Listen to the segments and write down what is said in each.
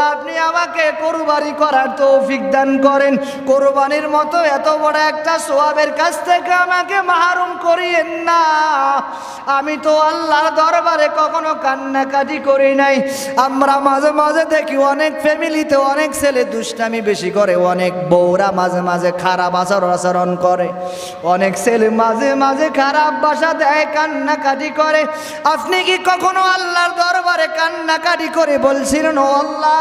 আল্লাহ আপনি আমাকে কুরবানি করার তৌফিক দান করেন। কুরবানির মতো এত বড় একটা সওয়াবের কাছ থেকে আমাকে মাহরুম করিয়েন না। আমি তো আল্লাহর দরবারে কখনো কান্নাকাটি করি নাই। আমরা মাঝে মাঝে দেখি অনেক ফ্যামিলিতে অনেক ছেলে দুষ্টামি বেশি করে, অনেক বউরা মাঝে মাঝে খারাপ আচরণ করে, অনেক ছেলে মাঝে মাঝে খারাপ ভাষা দেয়, কান্নাকাটি করে। আপনি কি কখনো আল্লাহর দরবারে কান্নাকাটি করে বলছিলেন, ও আল্লাহ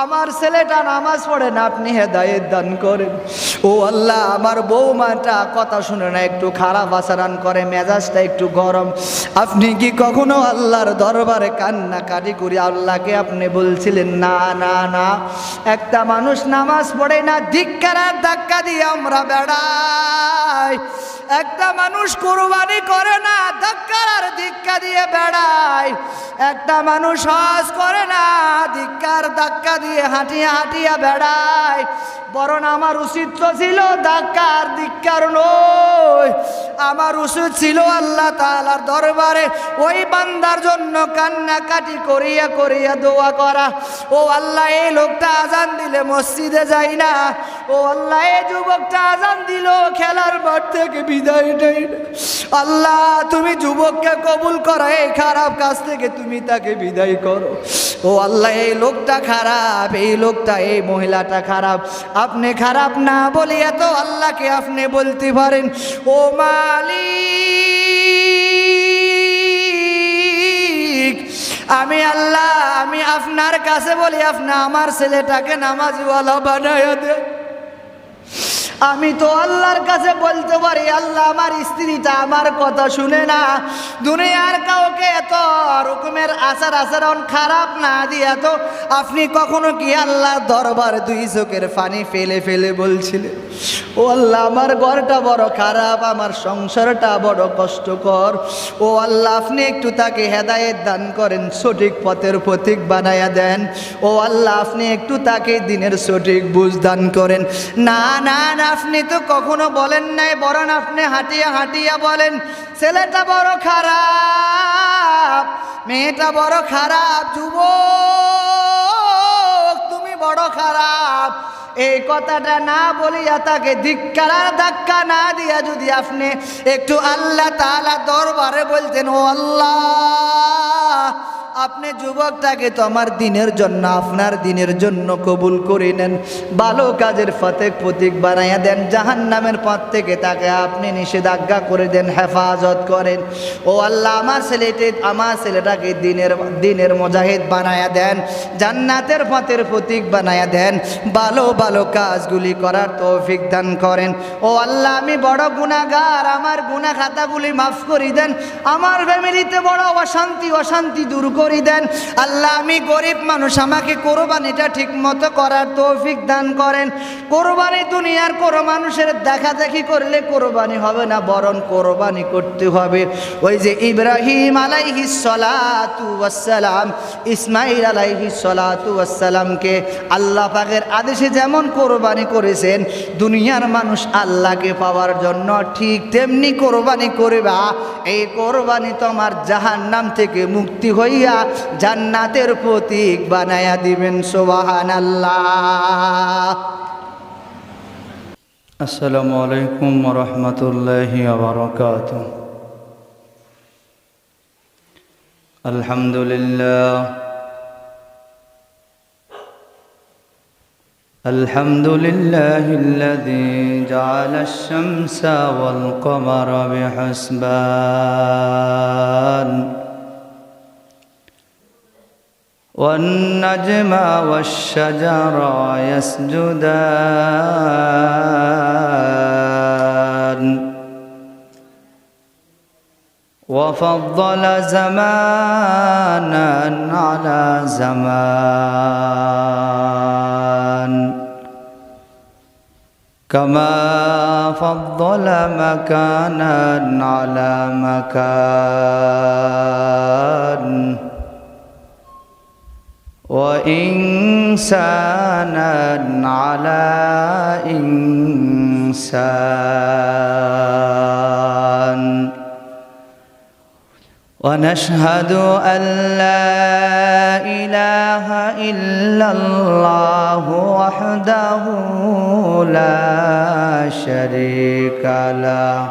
আমার ছেলেটা নামাজ পড়ে না, আপনি হেদায়েত দান করেন। ও আল্লাহ আমার বৌমাটা কথা শুনে না, একটু খারাপ আচরণ করে, মেজাজটা একটু গরম। আপনি কি কখনো আল্লাহর দরবারে কান্নাকাটি করে আল্লাহকে আপনি বলছিলেন, না না না একটা মানুষ নামাজ পড়ে না, ধিক্কার আর ধাক্কা দিয়ে আমরা বেড়াই। একটা মানুষ কুরবানি করে না, ধাক্কার আর ধিক্কা দিয়ে বেড়ায়। একটা মানুষ হজ করে না, ধিক্কার ধাক্কা দিয়ে হাঁটিয়া হাঁটিয়া বেড়ায়। বরং আমার উচিত তো ছিল ধাক্কার ধিক্কার নয়, আমার উচিত ছিল আল্লাহ তাআলার দরবারে ওই বান্দার জন্য কান্নাকাটি করিয়া করিয়া দোয়া করা। ও আল্লাহ এই লোকটা আজান দিলে মসজিদে যায় না, ও আল্লাহ এই যুবকটা আজান দিল খেলার মাঠ থেকে বিদায় নেই না। আল্লাহ তুমি যুবককে কবুল করো, এই খারাপ কাজ থেকে তুমি তাকে বিদায় করো। ও আল্লাহ এই লোকটা খারাপ, এই লোকটা এই মহিলাটা খারাপ, আপনি খারাপ না বলিয়া তো আল্লাহকে আপনি বলতে পারেন, ও মালিক আমি আল্লাহ আমি আপনার কাছে বলি আপনি আমার ছেলেটাকে নামাজিওয়ালা বানায়া দেন। আমি তো আল্লাহর কাছে বলতে পারি, আল্লাহ আমার স্ত্রীটা আমার কথা শুনে না, দুনিয়ার কাউকে এত রকমের আচরণ খারাপ না দিয়া তো আপনি কখনো কি আল্লাহর দরবারে দুই চোখের পানি ফেলে ফেলে বলছিলেন, ও আল্লাহ আমার ঘরটা বড় খারাপ, আমার সংসারটা বড় কষ্টকর, ও আল্লাহ আপনি একটু তাকে হেদায়েত দান করেন, সঠিক পথের পথিক বানায়া দেন। ও আল্লাহ আপনি একটু তাকে দিনের সঠিক বুঝ দান করেন। না না না আপনি তো কখনো বলেন নাই, বরং আপনি হাঁটিয়া হাঁটিয়া বলেন ছেলেটা বড় খারাপ, মেয়েটা বড় খারাপ, যুবক তুমি বড় খারাপ। এই কথাটা না বলিয়া তাকে ধিক্কার আর ধাক্কা না দিয়া যদি আপনি একটু আল্লাহ তাআলা দরবারে বলতেন, ও আল্লাহ আপনি যুবকটাকে তো আমার দিনের জন্য আপনার দিনের জন্য কবুল করে নেন, ভালো কাজের পথিক বানাইয়া দেন, জাহান্নামের পথ থেকে তাকে আপনি নিষেধাজ্ঞা করে দেন, হেফাজত করেন। ও আল্লাহ আমার ছেলেটাকে দিনের মুজাহিদ বানাইয়া দেন, জান্নাতের পথের পথিক বানাইয়া দেন, ভালো ভালো কাজগুলি করার তৌফিক দান করেন। ও আল্লাহ আমি বড় গুনাহগার, আমার গুনাহ খাতাগুলি মাফ করে দেন, আমার ফ্যামিলিতে বড় অশান্তি দূর করে দেন। আল্লাহ আমি গরিব মানুষ, আমাকে কোরবানিটা ঠিক মতো করার তৌফিক দান করেন। কোরবানি দুনিয়ার কোনো মানুষের দেখাদেখি করলে কোরবানি হবে না, বরং কোরবানি করতে হবে ওই যে ইব্রাহিম আলাইহিস সালাতু ওয়াস সালাম, ইসমাঈল আলাইহিস সালাতু ওয়াস সালামকে আল্লাহ পাকের আদেশে যেমন কোরবানি করেছেন, দুনিয়ার মানুষ আল্লাহকে পাওয়ার জন্য ঠিক তেমনি কোরবানি করবা। এই কোরবানি তোমার জাহান্নাম থেকে মুক্তি হইয়া জান্নাতের প্রতীক বানায়া দিবেন। সুবহানাল্লাহ। আসসালামু আলাইকুম ওয়া রাহমাতুল্লাহি ওয়া বারাকাতুহু। আলহামদুলিল্লাহ আলহামদুলিল্লাহিল্লাযী জাআলা আশ-শামসা ওয়াল কমারা বিহুসবান والنجم والشجر يسجدان وفضل زمانا على زمان كما فضل مكانا على مكان وإنسانا على إنسان ونشهد أن لا إله إلا الله وحده لا شريك له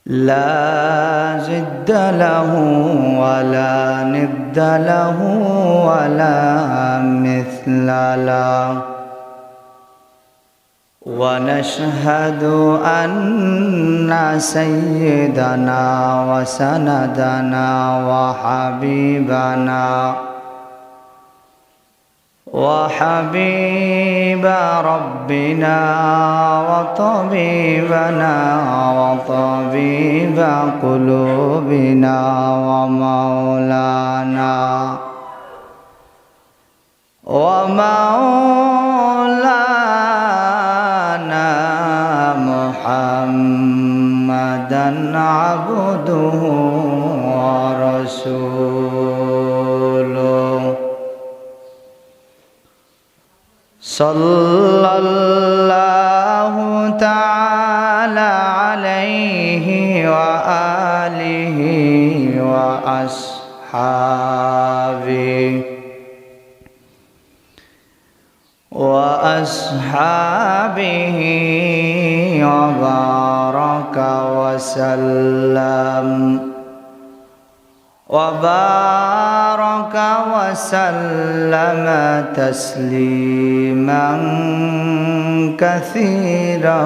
لا ضد له ولا ند له ولا مثل له ونشهد أن سيدنا وسندنا وحبيب ربنا وطبيبنا وطبيب قلوبنا ومولانا محمدا عبده ورسوله صلى الله تعالى عليه وآله وأصحابه وبارك وسلم تسليما كثيرا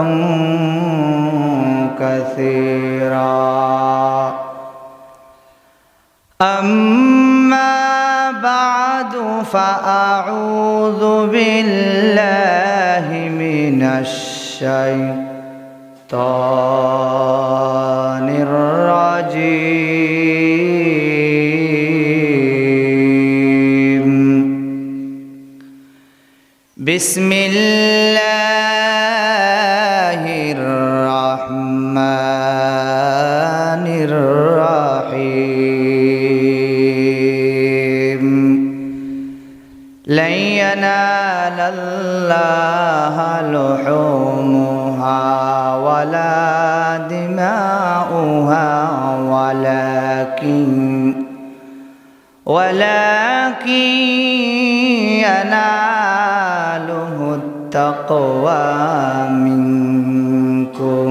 أما بعد فأعوذ بالله من الشيطان الرجيم بسم الله الرحمن الرحيم لن ينال الله لحومها ولا دماؤها ولكن يناله التقوى منكم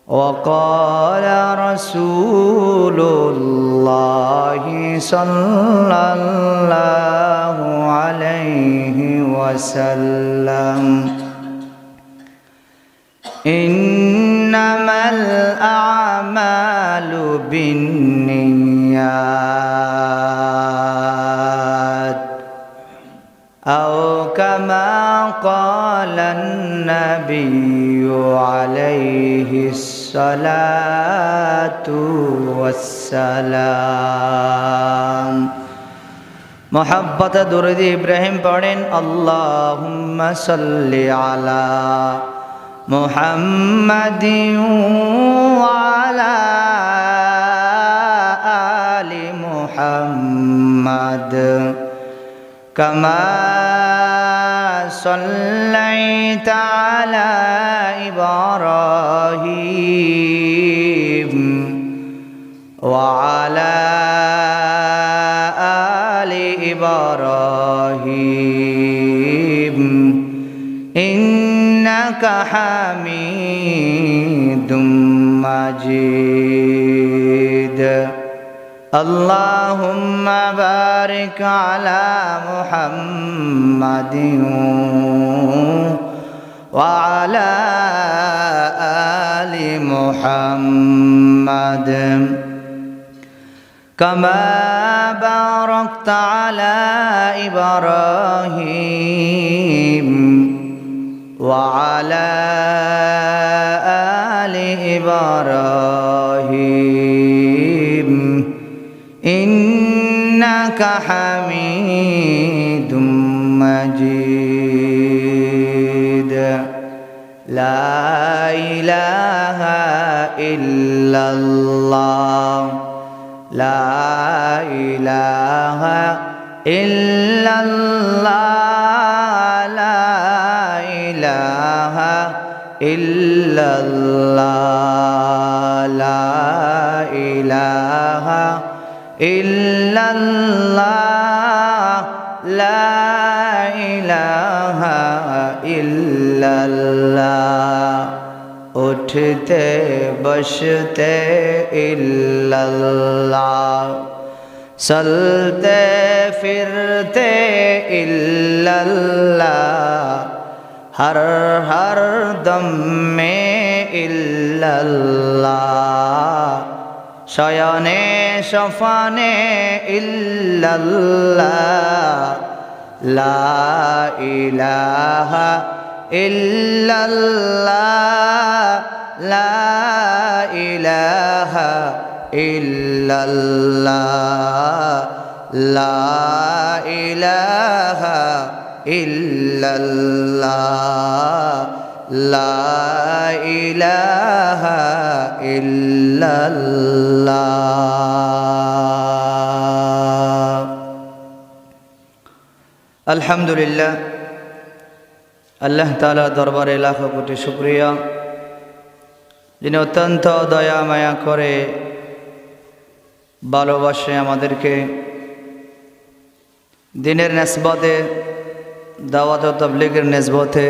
وقال رسول الله صلى الله عليه وسلم إنما الأعمال بالنيات أو كما قال النبي عليه الصلاة والسلام محبت درود إبراهيم پڑھیں اللهم صل على محمد وعلى آل محمد كما صليت على إبراهيم وعلى آل إبراهيم إنك حميد مجيد اللهم بارك على محمد وعلى آل محمد كما باركت على إبراهيم وعلى آل إبراهيم إنك حميد مجيد لا إله إلا الله لا إله إلا الله لا إله إلا الله ইল্লাল্লাহ লা ইলাহা ইল্লাল্লাহ উঠতে বসতে ইল্লাল্লাহ চলতে ফিরতে ইল্লাল্লাহ हर हर दम में इल्लल्लाह शयने शफाने इल्लल्लाह ला इलाहा इल्लल्लाह ला इलाहा इल्लल्लाह ला इलाहा ইল্লাল্লাহ লা ইলাহা ইল্লাল্লাহ। আলহামদুলিল্লাহ, আল্লাহ তাআলার দরবারে লাখো কোটি শুকরিয়া, যিনি অত্যন্ত দয়া মায়া করে ভালোবাসে আমাদেরকে দিনের নিসবতে, দাওয়াত ও তাবলীগের নিসবতে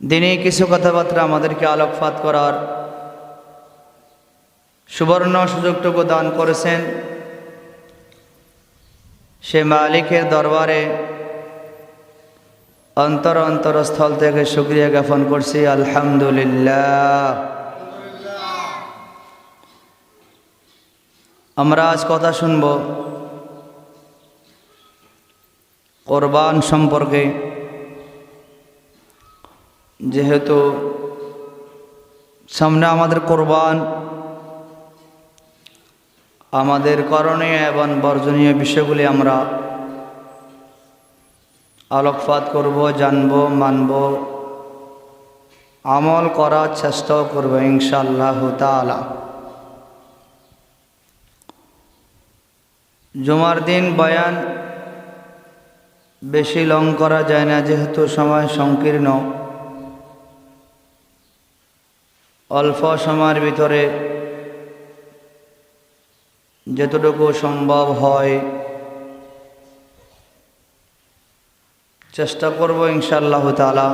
দিনই কিছু কথাবার্তা আমাদেরকে আলোকপাত করার সুবর্ণ সুযোগটুকু দান করেছেন। সে মালিকের দরবারে অন্তরস্থল থেকে শুকরিয়া জ্ঞাপন করছি, আলহামদুলিল্লাহ। আমরা আজ কথা শুনব কোরবান সম্পর্কে। যেহেতু সামনে আমাদের কোরবান, আমাদের করণীয় এবং বর্জনীয় বিষয়গুলি আমরা আলোকপাত করব, জানব, মানব, আমল করার চেষ্টাও করব ইনশাআল্লাহ তাআলা। জুমার দিন বয়ান বেশি লং করা যায় না, যেহেতু সময় সংকীর্ণ। অল্প সময়ের ভিতরে যতটুকু সম্ভব হয় চেষ্টা করব ইনশাআল্লাহ তাআলা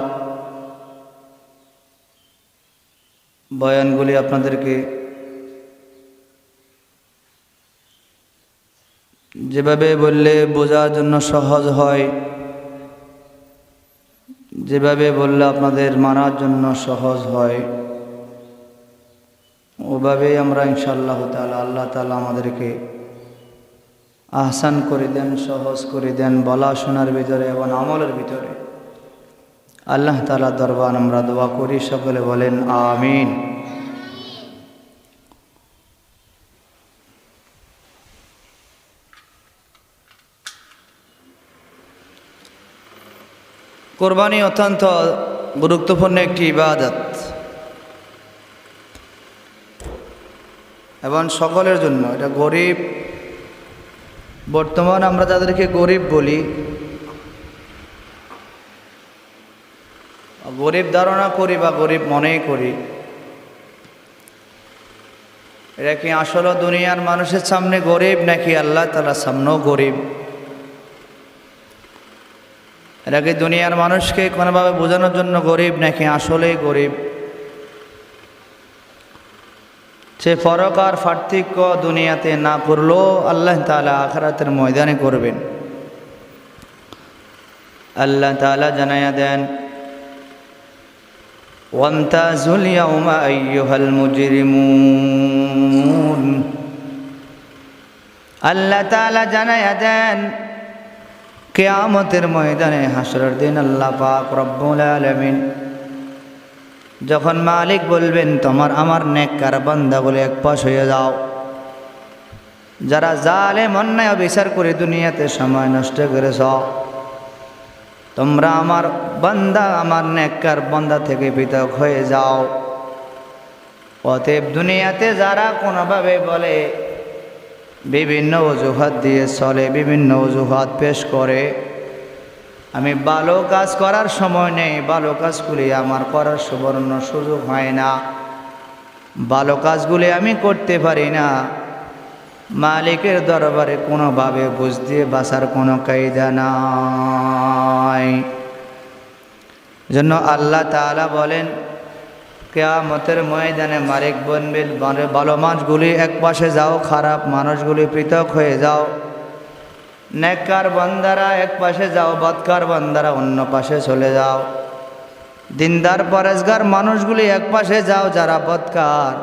বয়ানগুলি আপনাদেরকে যেভাবে বললে বোঝার জন্য সহজ হয়, যেভাবে বললে আপনাদের মানার জন্য সহজ হয়, ওভাবেই আমরা ইনশাআল্লাহ তাআলা, আল্লাহ তাআলা আমাদেরকে আহসান করে দেন, সহজ করে দেন বলা শোনার ভিতরে এবং আমলের ভিতরে। আল্লাহ তাআলা দরবার আমরা দোয়া করি, সকলে বলেন আমিন। কোরবানি অত্যন্ত গুরুত্বপূর্ণ একটি ইবাদত এবং সকলের জন্য। এটা গরিব, বর্তমান আমরা যাদেরকে গরিব বলি, গরিব ধারণা করি বা গরিব মনেই করি, এটা কি আসলে দুনিয়ার মানুষের সামনে গরিব নাকি আল্লাহ তাআলার সামনেও গরিব? এটা কি দুনিয়ার মানুষকে কোনোভাবে বোঝানোর জন্য গরিব নাকি আসলেই গরিব? সে ফরক আর পার্থক্য দুনিয়াতে না করলেও আল্লাহ তাআলা আখিরাতের ময়দানে করবেন। আল্লাহ তাআলা জানায়া দেন, ওয়ামতাজুল ইয়াউমা আইয়ুহাল মুজরিমুন। আল্লাহ তাআলা জানায়া দেন, কিয়ামতের ময়দানে, হাসরের দিন আল্লাহ পাক রব্বুল আলামিন যখন মালিক বলবেন, তোমার আমার নেককার বান্দাগুলো এক পাশ হয়ে যাও, যারা জালেম অন্যায় বিচার করে দুনিয়াতে সময় নষ্ট করেছ, তোমরা আমার বান্দা, আমার নেককার বান্দা থেকে পৃথক হয়ে যাও। অতএব দুনিয়াতে যারা কোনোভাবে বলে, বিভিন্ন অজুহাত দিয়ে চলে, বিভিন্ন অজুহাত পেশ করে, আমি ভালো কাজ করার সময় নেই, ভালো কাজগুলি আমার করার সুবর্ণ সুযোগ হয় না, ভালো কাজগুলি আমি করতে পারি না, মালিকের দরবারে কোনোভাবে বুঝ দিয়ে বাঁচার কোনো কায়দা নাই। জন্য আল্লাহ তাআলা বলেন, কিয়ামতের ময়দানে মালিক বলবেন, ভালো মানুষগুলি এক পাশে যাও, খারাপ মানুষগুলি পৃথক হয়ে যাও। নেককার বান্দারা এক পাশে যাও, বদকার বান্দারা অন্য পাশে চলে যাও। দিনদার পরেশগার মানুষগুলি এক পাশে যাও, যারা বদকার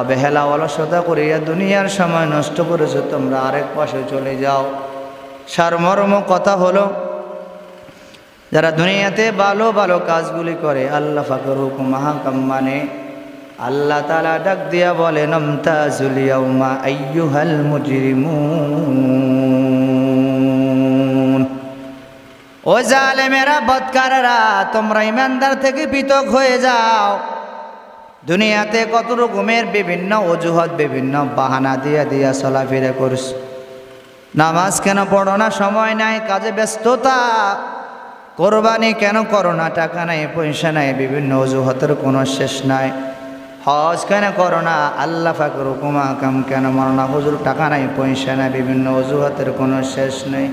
অবহেলা অলসতা করিয়া দুনিয়ার সময় নষ্ট করেছো তোমরা আরেক পাশে চলে যাও। সারমর্ম কথা হলো, যারা দুনিয়াতে ভালো ভালো কাজগুলি করে আল্লাহ ফাকর হুকুম হাকাম মানে, আল্লাহ তাআলা ডাক দিয়া বলেন, আমতাজুল ইয়াউমা আইয়ুহাল মুজরিমুন। ও জালেমেরা, বদকারেরা, তোমরা ইমানদার থেকে পৃথক হয়ে যাও। দুনিয়াতে কত রকমের বিভিন্ন অজুহাত, বিভিন্ন বাহানা দিয়া চলাফেরা করছ। নামাজ কেন পড়ো না? সময় নাই, কাজে ব্যস্ততা। কোরবানি কেন করো না? টাকা নাই, পয়সা নাই, বিভিন্ন অজুহাতের কোনো শেষ নাই। হজ কেন করো না? আল্লাহ ফাকর হুকুম হাকাম কেন মানো না? হুজুর টাকা নাই, পয়সা নাই, বিভিন্ন অজুহাতের কোনো শেষ নেই।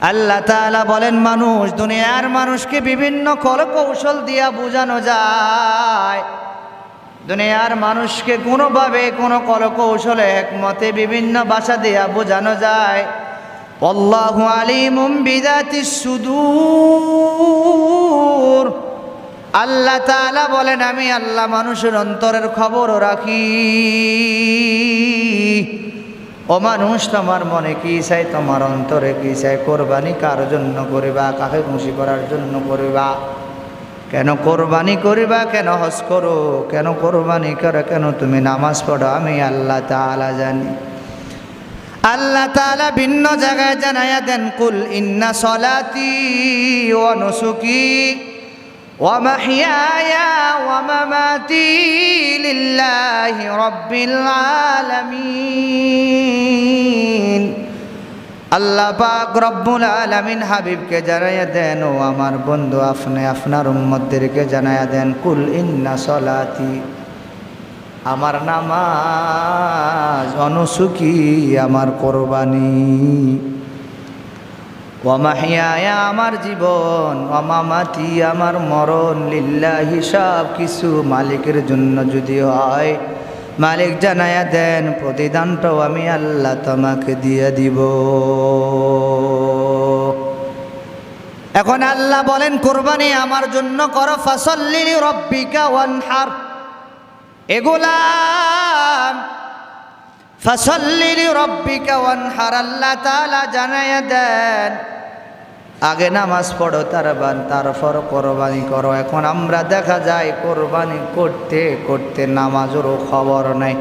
আল্লাহ তাআলা বলেন, মানুষ, দুনিয়ার মানুষকে বিভিন্ন কৌশল দিয়া বোঝানো যায়। দুনিয়ার মানুষকে কোনোভাবে কোনো কৌশলে একমতে বিভিন্ন ভাষা দিয়া বোঝানো যায়। আল্লাহু আলিমুম বিযাতিস সুদূর। আল্লাহ তাআলা বলেন, আমি আল্লাহ মানুষের অন্তরের খবরও রাখি। ও মানুষ, তোমার মনে কি চাই, তোমার অন্তরে কি চাই? কোরবানি কার জন্য করিবা? কাকে খুশি করার জন্য করিবা? কেন কোরবানি করিবা? কেন হজ করো? কেন কোরবানি করো? কেন তুমি নামাজ পড়ো? আমি আল্লাহ তাআলা জানি। আল্লাহ তাআলা ভিন্ন জায়গায় জানায়া দেন, কুল ইন্না সলাতি ওয়া নুসুকি ওয়া মাহইয়ায়া ওয়া মামাতি লিল্লাহি রাব্বিল আলামিন। আল্লাহ পাক রব্বুল আলামিন হাবিবকে জানায়া দেন, ও আমার বন্ধু, আপনি আপনার উম্মতদেরকে জানায়া দেন, কুল ইন্না সলাতি, আমার নামাজ, অনুসুকি, আমার কোরবানি, ওয়া মাহইয়ায়া, আমার জীবন, ওয়া মামাতি, আমার মরণ, লিল্লাহি, সব কিছু মালিকের জন্য যদি হয়, মালিক জানায়া দেন প্রতিদানটাও আমি আল্লাহ তোমাকে দিয়ে দিব। এখন আল্লাহ বলেন, কোরবানি আমার জন্য করো, ফাসাল্লি লিরাব্বিকা ওয়ানহার। এগুলাম ফাসাল্লি লিরাব্বিকা ওয়ানহার, আল্লাহ তাআলা জানায়া দেন, আগে নামাজ পড়ো, তারপর কোরবানি করো। এখন আমরা দেখা যায় কোরবানি করতে করতে নামাজেরও খবর নাই।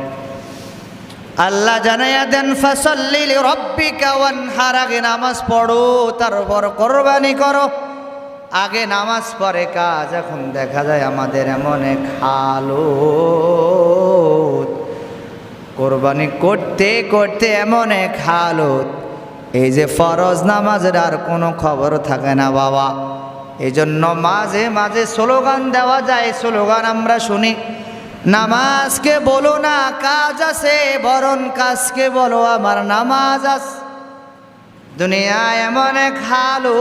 আল্লাহ জানায়া দেন, ফাসাল্লি লিরাব্বিকা ওয়ানহার, আগে নামাজ পড়ো, তারপর কোরবানি করো। আগে নামাজ পড়ে কাজ। এখন দেখা যায় আমাদের এমন এক হালত, কোরবানি করতে করতে এমন এক হালত, এই যে ফরজ নামাজের আর কোনো খবর থাকে না বাবা। এই জন্য মাঝে মাঝে স্লোগান দেওয়া যায়, স্লোগান আমরা শুনি, নামাজকে বলো না কাজ আছে, বরং কাজকে বলো আমার নামাজ আছে। দুনিয়ায় এমন এক হালত,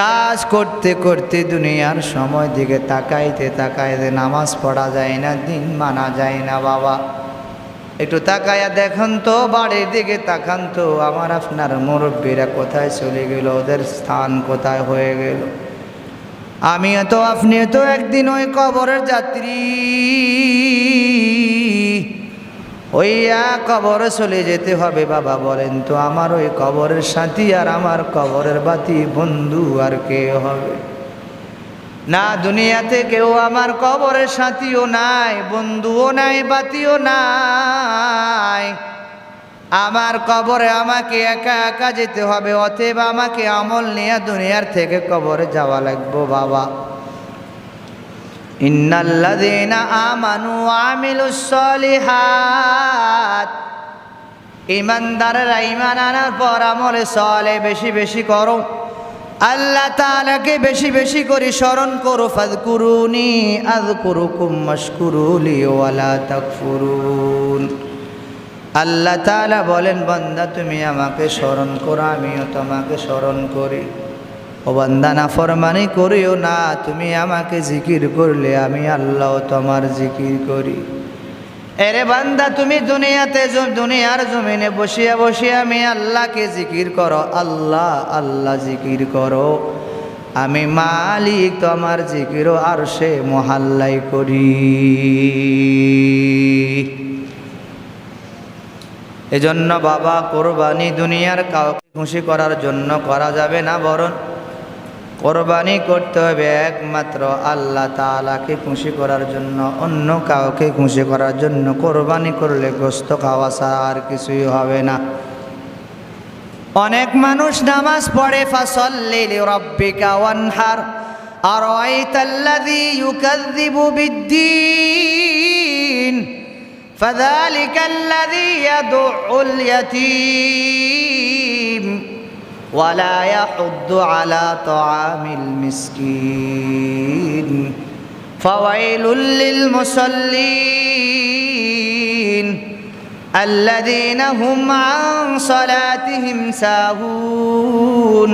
কাজ করতে করতে দুনিয়ার সময় দিকে তাকাইতে তাকাইতে নামাজ পড়া যায় না, দিন মানা যায় না বাবা। একটু তাকায়া দেখুন তো, বাড়ির দিকে তাকান তো, আমার আপনার মুরব্বীরা কোথায় চলে গেল, ওদের স্থান কোথায় হয়ে গেল। আমিও তো আপনিও তো একদিন ওই কবরের যাত্রী, ওই কবরে চলে যেতে হবে বাবা। বলেন তো, আমার ওই কবরের সাথী আর আমার কবরের বাতি বন্ধু আর কে হবে? না, দুনিয়াতে কেউ আমার কবরের সাথীও নাই, বন্ধুও নাই, বাতিও নাই। আমার কবরে আমাকে একা একা যেতে হবে, অতএব আমাকে আমল নিয়ে দুনিয়ার থেকে কবরে যাওয়া লাগবে বাবা। ইন্নাল্লাযীনা আমানু ওয়া আমিলুস সলিহাত, ঈমানদাররা ঈমান আনার পর আমলে সালেহ বেশি বেশি করো। আল্লাহ তাআলাকে বেশি বেশি করে স্মরণ করো। ফাযকুরুনি আযকুরুকুম ওয়াশকুরুলি ওয়ালা তাকফুরুন। আল্লাহ তাআলা বলেন, বান্দা তুমি আমাকে স্মরণ করো, আমিও তোমাকে স্মরণ করি। ও বান্দা নাফরমানি করিও না, তুমি আমাকে জিকির করলে আমি আল্লাহ তোমার জিকির করি। এরে বান্দা তুমি দুনিয়ার জমিনে বসিয়া বসিয়া আমি আল্লাহকে জিকির করো, আল্লাহ আল্লাহ জিকির করো। আমি মালিক তোমার জিকিরও আরশে মহল্লাই করি। এজন্য বাবা, কোরবানি দুনিয়ার কাউকে খুশি করার জন্য করা যাবে না, বরং কোরবানি করতে হবে একমাত্র আল্লাহ তাআলাকে খুশি করার জন্য। অন্য কাউকে খুশি করার জন্য কোরবানি করলে গোশত খাওয়া ছাড়া আর কিছুই হবে না। অনেক মানুষ নামাজ পড়ে, ফাসাল্লি লিরাব্বিকা ওয়ানহার, আরাআইতাল্লাযী ইউকাযযিবু বিদ্দীন, ফাযালিকাল্লাযী ইয়াদুউল ইয়াতীম ওয়ালা ইয়াহুদ্দু আলা তাআমিল মিসকিন, ফাওয়াইলুল লিল মুসাল্লিন আল্লাযীনা হুম আন সালাতিহিম সাহুন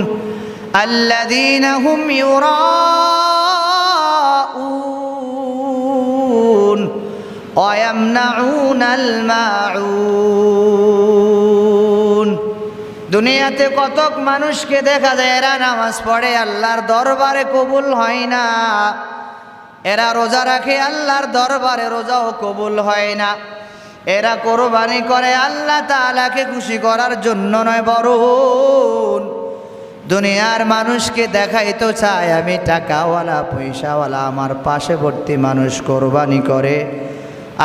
আল্লাযীনা হুম ইউরাউন ওয়া ইয়ামনাউনাল মাউন। দুনিয়াতে কতক মানুষকে দেখা যায় এরা নামাজ পড়ে, আল্লাহর দরবারে কবুল হয় না। এরা রোজা রাখে, আল্লাহর দরবারে রোজাও কবুল হয় না। এরা কোরবানি করে আল্লাহ তাআলাকে খুশি করার জন্য নয়, বরং দুনিয়ার মানুষকে দেখাইতে চায় আমি টাকাওয়ালা পয়সাওয়ালা। আমার পাশেবর্তী মানুষ কোরবানি করে,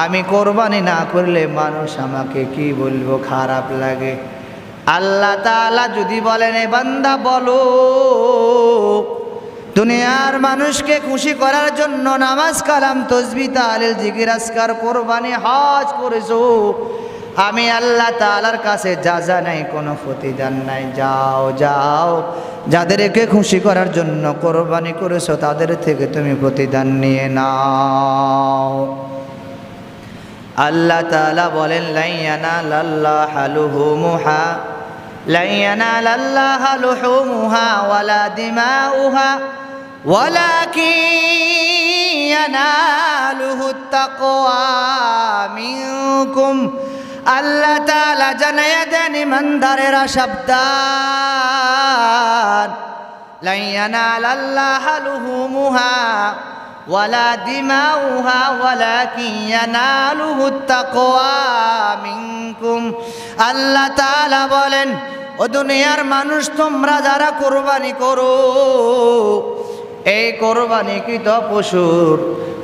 আমি কোরবানি না করলে মানুষ আমাকে কি বলবো, খারাপ লাগে। আল্লাহ তাআলা যদি বলেন, এ বান্দা বলো, দুনিয়ার মানুষকে খুশি করার জন্য নামাজ কালাম তাসবিহ তাহলিল জিকির আজকার কোরবানি হজ করেছো, আমি আল্লাহ তাআলার কাছে যা নাই, কোনো প্রতিদান নাই। যাও যাও, যাদেরকে খুশি করার জন্য কোরবানি করেছো তাদের থেকে তুমি প্রতিদান নিয়ে নাও। আল্লাহ তাআলা বলেন, লা ইয়ানালাল্লাহা লুহুমুহা ওয়ালা দিমাউহা ওয়ালাকিন ইয়ানালুহুত তাকওয়া মিনকুম। আল্লাহ তাআলা জানায়া দেন ইমানদারেরা সাবধান, লা ইয়ানালাল্লাহা লুহুমুহা ওয়ালা দিমাউহা ওয়ালাকিন ইয়ানালুহুত তাকওয়া মিনকুম। আল্লাহ তাআলা বলেন, ও দুনিয়ার মানুষ, তোমরা যারা কোরবানি করো, এই কোরবানিকৃত পশুর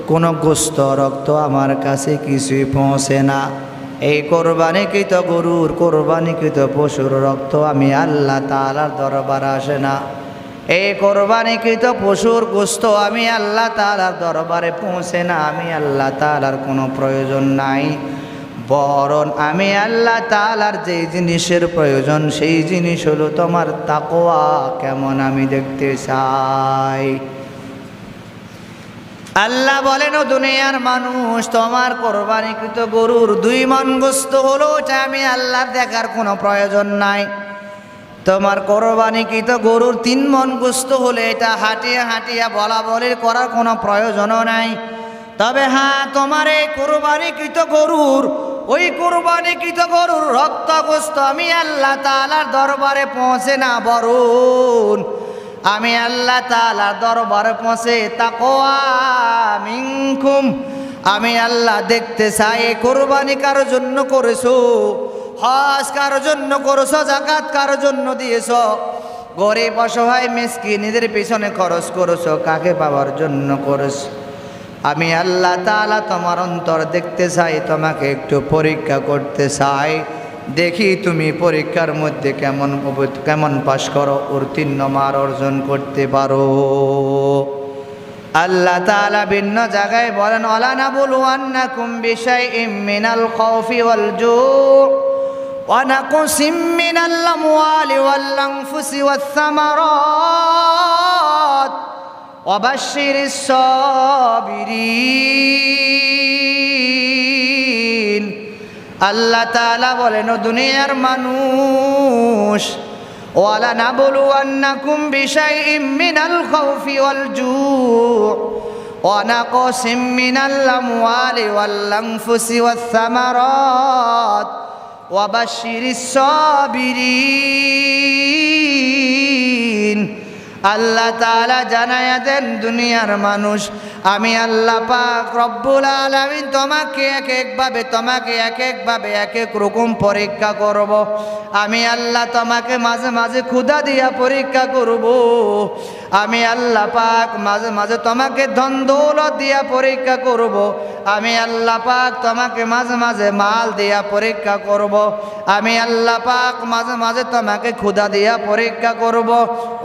কোনো গোশত রক্ত আমার কাছে কিছুই পৌঁছে না। এই কোরবানিকৃত গরুর, কোরবানিকৃত পশুর রক্ত আমি আল্লাহ তাআলার দরবারে আসে না। এই কোরবানিকৃত পশুর গোশত আমি আল্লাহ তাআলার দরবারে পৌঁছে না। আমি আল্লাহ তাআলার কোনো প্রয়োজন নাই, বরং আমি আল্লাহ তাআলার যেই জিনিসের প্রয়োজন সেই জিনিস হলো তোমার তাকওয়া কেমন আমি দেখতে চাই। আল্লাহ বলেন, ও দুনিয়ার মানুষ, তোমার কোরবানিকৃত গরুর 2 মণ গোশত হলো, ওটা আমি আল্লাহর দেখার কোনো প্রয়োজন নাই। তোমার কোরবানিকৃত গরুর 3 মণ গোশত হলে এটা হাঁটিয়া হাঁটিয়া বলা বলির করার কোনো প্রয়োজনও নাই। তবে হ্যাঁ, তোমার এই কোরবানিকৃত গরুর, ওই কোরবানিকৃত গরুর রক্ত গোশত আমি আল্লাহ তাআলার দরবারে পৌঁছে না, বরং আমি আল্লাহ তাআলার দরবারে পৌঁছে তাকওয়া মিনকুম। আমি আল্লাহ দেখতে চাই কোরবানি কারোর জন্য করেছো, হজ কারোর জন্য করেছো, যাকাত কারোর জন্য দিয়েছো, গরিব অসহায় মিসকিনদের পিছনে খরচ করেছো, কাকে পাওয়ার জন্য করেছো। আমি আল্লাহ তাআলা তোমার অন্তর দেখতে চাই, তোমাকে একটু পরীক্ষা করতে চাই, দেখি তুমি পরীক্ষার মধ্যে কেমন পাশ করো, উত্তীর্ণ মান অর্জন করতে পারো। আল্লাহ তাআলা ভিন্ন জায়গায় বলেন, ওয়ালা নাবলুওয়ান্নাকুম বিশাইইম মিনাল খাউফি ওয়াল জু' ونقص من الأموال والأنفس والثمرات وبشر الصابرين আল্লাহ তাআলা বলেন ও দুনিয়ার মানুষ ولنبلونكم بشيء من الخوف والجوع ونقص من الأموال والأنفس والثمرات وبشر الصابرين আল্লাহ তাআলা জানায়া দেন দুনিয়ার মানুষ আমি আল্লাহ পাক রব্বুল আলামিন তোমাকে এক একভাবে এক এক রকম পরীক্ষা করব। আমি আল্লাহ তোমাকে মাঝে মাঝে ক্ষুধা দিয়া পরীক্ষা করব। আমি আল্লাহ পাক মাঝে মাঝে তোমাকে ধন দৌলত দিয়া পরীক্ষা করব। আমি আল্লাহ পাক তোমাকে মাঝে মাঝে মাল দিয়া পরীক্ষা করব। আমি আল্লাহ পাক মাঝে মাঝে তোমাকে ক্ষুধা দিয়া পরীক্ষা করব।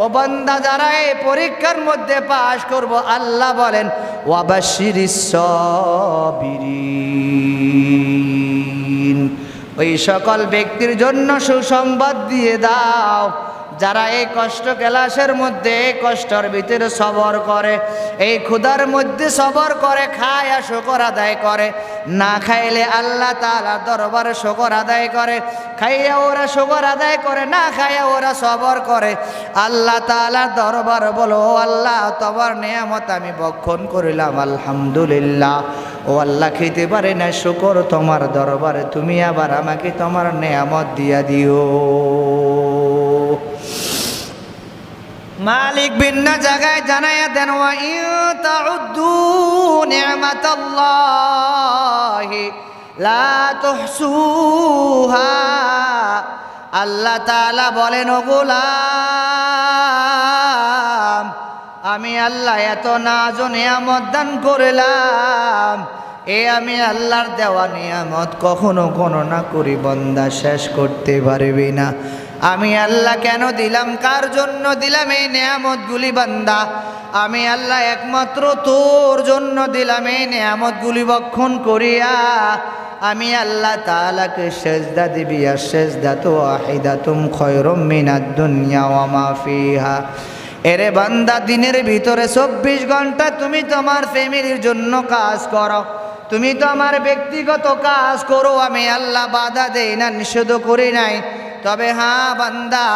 ও বান্দা যারা এই পরীক্ষার মধ্যে পাশ করব আল্লাহ বলেন ওয়াবাশশিরিস সাবিরিন ওই সকল ব্যক্তির জন্য সুসংবাদ দিয়ে দাও যারা এই কষ্ট ক্লাসের মধ্যে এই কষ্টের ভিতরে সবর করে, এই ক্ষুধার মধ্যে সবর করে, খায় আর শুকর আদায় করে, না খাইলে আল্লাহ তাআলার দরবারে শুকর আদায় করে, খাইয়া ওরা শুকর আদায় করে, না খাইয়া ওরা সবর করে, আল্লাহ তাআলার দরবারে বলো আল্লাহ তোমার নিয়ামত আমি ভক্ষণ করিলাম আলহামদুলিল্লাহ। ও আল্লাহ খেতে পারে না শুকর তোমার দরবারে, তুমি আবার আমাকে তোমার নিয়ামত দিয়া দিও। মালিক ভিন্ন জায়গায় জানায়া দেন ওয়া ইন তাউদ্দু নি'মাতাল্লাহি লা তুহসুহা। আল্লাহ তাআলা বলেন ও গোলাম আমি আল্লাহ এত নাজ ও নিয়ামত দান করলাম, এ আমি আল্লাহর দেওয়া নিয়ামত কখনো গণনা করি বান্দা শেষ করতে পারবি না। আমি আল্লাহ কেন দিলাম, কার জন্য দিলাম এই নিয়ামতগুলি বান্দা? আমি আল্লাহ একমাত্র তোর জন্য দিলাম এই নিয়ামতগুলি ভক্ষণ করিয়া। আমি আল্লাহ তাআলাকে সেজদা দিবি, আর সেজদা তো ওয়াহিদাতুম খায়রুম মিনাদ দুনিয়া ওয়া মা ফিহা। এরে বান্দা দিনের ভিতরে 24 ঘন্টা তুমি তোমার ফ্যামিলির জন্য কাজ করো, তুমি তো আমার ব্যক্তিগত কাজ করো, আমি আল্লাহ বাধা দেই না, নিষেধ করি নাই। তবে হ্যাঁ বান্দা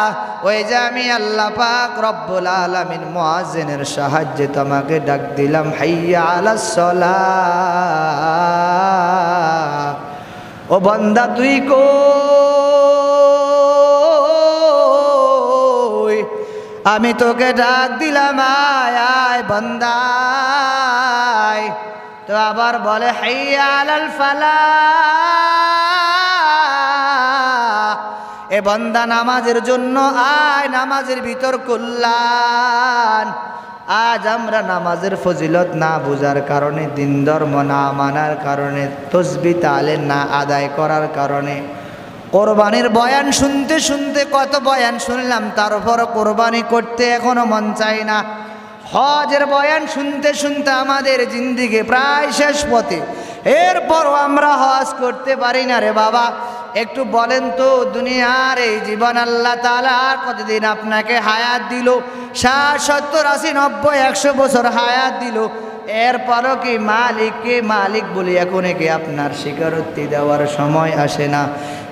ওই যে আমি আল্লাহ পাক রব্বুল আলামিন মুয়াজ্জিনের সাহায্যে তোমাকে ডাক দিলাম হাইয়া আলাস সালাহ। ও বান্দা তুই কই? আমি তোকে ডাক দিলাম আয় আয় বান্দা আয়। তো আবার বলে হাইয়া আলাল ফালাহ। এ বান্দা নামাজের জন্য আয়, নামাজের ভিতর কল্যাণ। আজ আমরা নামাজের ফজিলত না বুঝার কারণে, দিন ধর্ম না মানার কারণে, তসবিহ তাহলিল না আদায় করার কারণে, কোরবানির বয়ান শুনতে শুনতে কত বয়ান শুনলাম, তারপর কোরবানি করতে এখনো মন চায় না। হজের বয়ান শুনতে শুনতে আমাদের জিন্দিগি প্রায় শেষ পথে, এরপরও আমরা হজ করতে পারি না রে বাবা। একটু বলেন তো দুনিয়ার এই জীবন আল্লাহ তাআলা আর কতদিন আপনাকে হায়াত দিল? 60, 70, 80, 90, 100 বছর হায়াত দিল। এরপরও কি মালিককে মালিক বলি এখন কি আপনার স্বীকারোক্তি দেওয়ার সময় আসে না?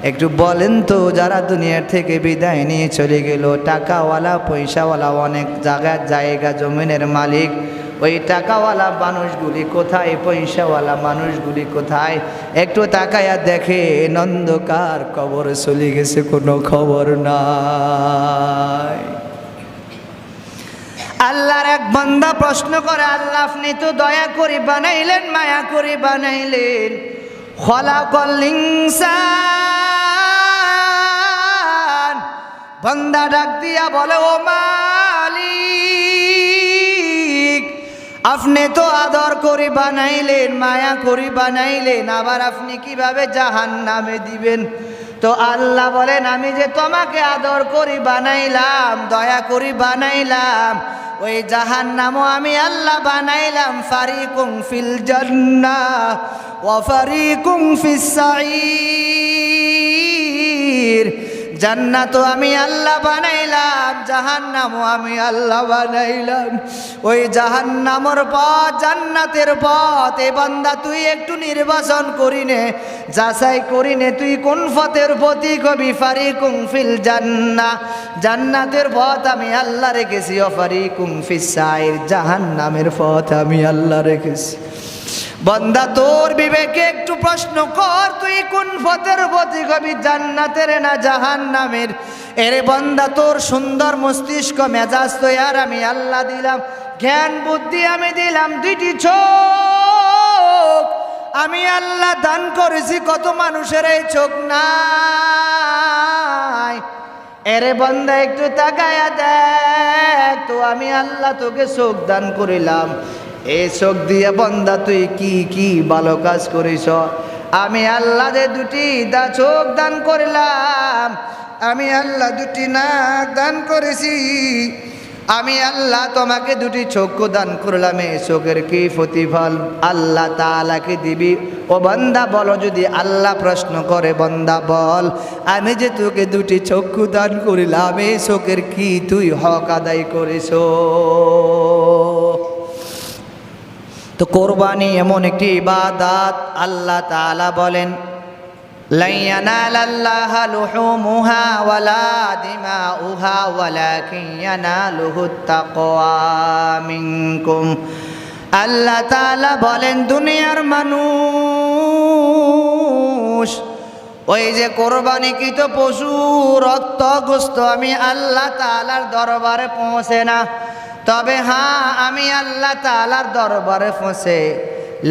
একটু বলেন তো যারা দুনিয়ার থেকে বিদায় নিয়ে চলে গেল, টাকাওয়ালা পয়সাওয়ালা, অনেক জায়গা জমিনের মালিক, ওই টাকাওয়ালা মানুষগুলি কোথায়? পয়সাওয়ালা মানুষগুলি কোথায়? একটু তাকায়া দেখে অন্ধকার কবর চলে গেছে, কোনো খবর নাই। আল্লাহর এক বান্দা প্রশ্ন করে আল্লাহ আপনি তো দয়া করে বানাইলেন, মায়া করে বানাইলেন, খলাকাল ইনসান। বান্দা ডাক দিয়া বলে ও মালিক আপনি তো আদর করে বানাইলেন, মায়া করে বানাইলেন, আবার আপনি কিভাবে জাহান্নামে দিবেন? তো আল্লাহ বলেন আমি যে তোমাকে আদর করে বানাইলাম, দয়া করে বানাইলাম, ওই জাহান্নামও আমি আল্লাহ বানাইলাম। ফারিকুম ফিল জান্নাহ ওয়া ফারিকুম ফিস সাঈর। জান্নাতও আমি আল্লাহ বানাইলাম, জাহান্নামও আমি আল্লাহ বানাইলাম। ওই জাহান্নামের পথ জান্নাতের পথ এ বান্দা তুই একটু নির্বাচন করিনে, যাচাই করিনে তুই কোন পথের প্রতি কবি। ফারিকুম ফিল জান্নাহ, জান্নাতের পথ আমি আল্লাহ রেখেছি, ফারিকুম ফিস সাইর, জাহান্নামের পথ আমি আল্লাহ রেখেছি। বান্দা তোর বিবেকে একটু প্রশ্ন কর, তুই কোন পথের প্রতি কবি, জান্নাতের না জাহান্নামের? এরে বান্দা তোর সুন্দর মস্তিষ্ক মেজাজ তো আর আমি আল্লাহ দিলাম, জ্ঞান বুদ্ধি আমি দিলাম, দুইটি চোখ আমি আল্লাহ দান করেছি। কত মানুষের এই চোখ নাই। এরে বান্দা একটু তাকায়া দেখ তো, আমি আল্লাহ তোকে চোখ দান করিলাম। এই চোখ দিয়ে বান্দা তুই কি কি ভালো কাজ করিস? আমি আল্লাহ যে দুটি চোখ দান করলাম, আমি আল্লাহ দুটি নাক দান করেছি, আমি আল্লাহ তোমাকে দুটি চক্ষু দান করলাম। এই চোখের কি প্রতিফল আল্লাহ তাআলাকে দিবি? ও বান্দা বলো, যদি আল্লাহ প্রশ্ন করে বান্দা বল, আমি যে তোকে দুটি চক্ষু দান করিলাম, এই চোখের কি তুই হক আদায় করিস? তো কোরবানি এমন একটি ইবাদত, আল্লাহ তাআলা বলেন লা ইয়ানালাল্লাহা লুহুমুহা ওয়ালা দিমাউহা ওয়ালাকিন ইয়ানালুহুত তাকওয়া মিনকুম। আল্লাহ তাআলা বলেন দুনিয়ার মানুষ ওই যে কোরবানিকৃত পশু রক্ত গোশত আমি আল্লাহ তাআলার দরবারে পৌঁছে না, তবে হ্যাঁ আমি আল্লাহ তাআলার দরবারে পৌঁছে।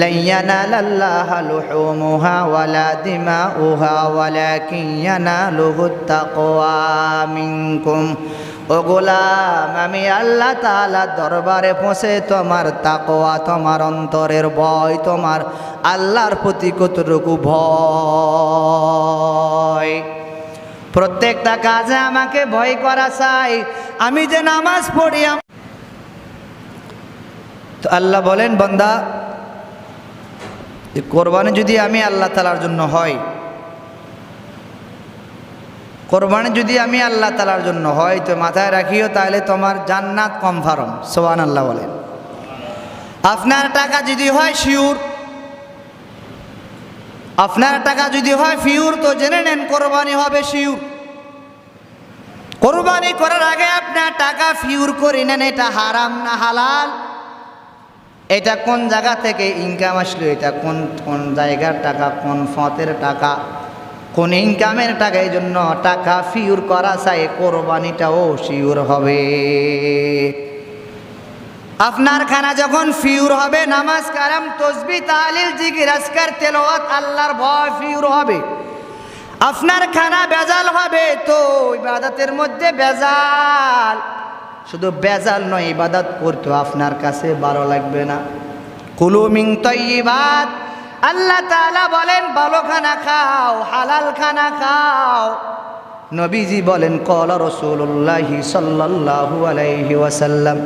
লা ইয়ানালাল্লাহা লুহুমুহা ওয়ালা দিমাউহা ওয়ালাকিন ইয়ানালুহুত তাকওয়া মিনকুম। ও গোলাম, আমি আল্লাহ তাআলার দরবারে পৌঁছে তোমার তাকওয়া, তোমার অন্তরের ভয়, তোমার আল্লাহর প্রতি কতটুকু ভয়। প্রত্যেকটা কাজে আমাকে ভয় করা চাই। আমি যে নামাজ পড়ি, তো আল্লাহ বলেন বান্দা কোরবানি যদি আমি আল্লাহ তাআলার জন্য হয়, কোরবানি যদি আমি আল্লাহ তাআলার জন্য হয়, তো মাথায় রাখিও তাহলে তোমার জান্নাত কনফার্ম। সুবহানাল্লাহ বলেন। আপনার টাকা যদি হয় শিওর, আপনার টাকা যদি হয় ফিউর, তো জেনে নেন কোরবানি হবে শিওর। কোরবানি করার আগে আপনার টাকা ফিউর করে নেন, এটা হারাম না হালাল, এটা কোন জায়গা থেকে ইনকাম আসলো, এটা কোন কোন জায়গার টাকা, কোন ফতের টাকা, কোন ইনকামের টাকা। এই জন্য টাকা ফিউর করা চাই, কোরবানিটাও শিওর হবে। আপনার খানা যখন ফিউর হবে, নামাজ কালাম তসবিহ তাহলিল জিকির আজকার তেলাওয়াত আল্লাহর ভয় ফিউর হবে। আপনার খানা বেজাল হবে, তো ইবাদতের মধ্যে বেজাল, শুধু বেজাল নয়, ইবাদত করতে আপনার কাছে ভালো লাগবে না। কুলু মিন তাইয়্যিবাত, আল্লাহ তাআলা বলেন ভালো খানা খাও, হালাল খানা খাও। নবীজি বলেন ক্বালা রাসূলুল্লাহি সাল্লাল্লাহু আলাইহি ওয়াসাল্লাম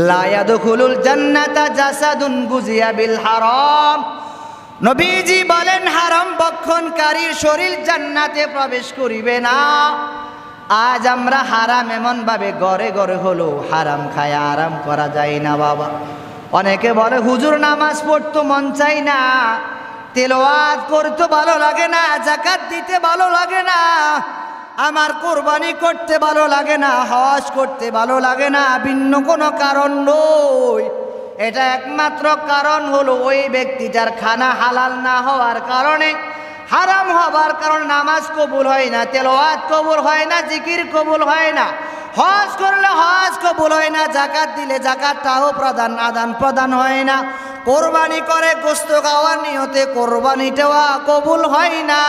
লা ইয়াদখুলুল জান্নাতা জাসাদুন গুজিয়া বিল হারাম। নবীজি বলেন হারাম ভক্ষণকারীর শরীর জান্নাতে প্রবেশ করিবে না। আজ আমরা হারাম এমন ভাবে ঘরে ঘরে হলো, হারাম খায় আরাম করা যায় না বাবা। অনেকে বলে হুজুর নামাজ পড়তে মন চাই না, তেলাওয়াত করতে ভালো লাগে না, যাকাত দিতে ভালো লাগে না, আমার কোরবানি করতে ভালো লাগে না, হজ করতে ভালো লাগে না, ভিন্ন কোনো কারণ নয়। এটা একমাত্র কারণ হলো ওই ব্যক্তিটার খানা হালাল না হওয়ার কারণে, হারাম হবার কারণে নামাজ কবুল হয় না, তেলাওয়াত কবুল হয় না, জিকির কবুল হয় না, হজ করলে হজ কবুল হয় না, যাকাত দিলে যাকাতটাও আদান প্রদান হয় না, কোরবানি করে গোশত খাওয়ার নিয়তে কোরবানিটাও কবুল হয় না।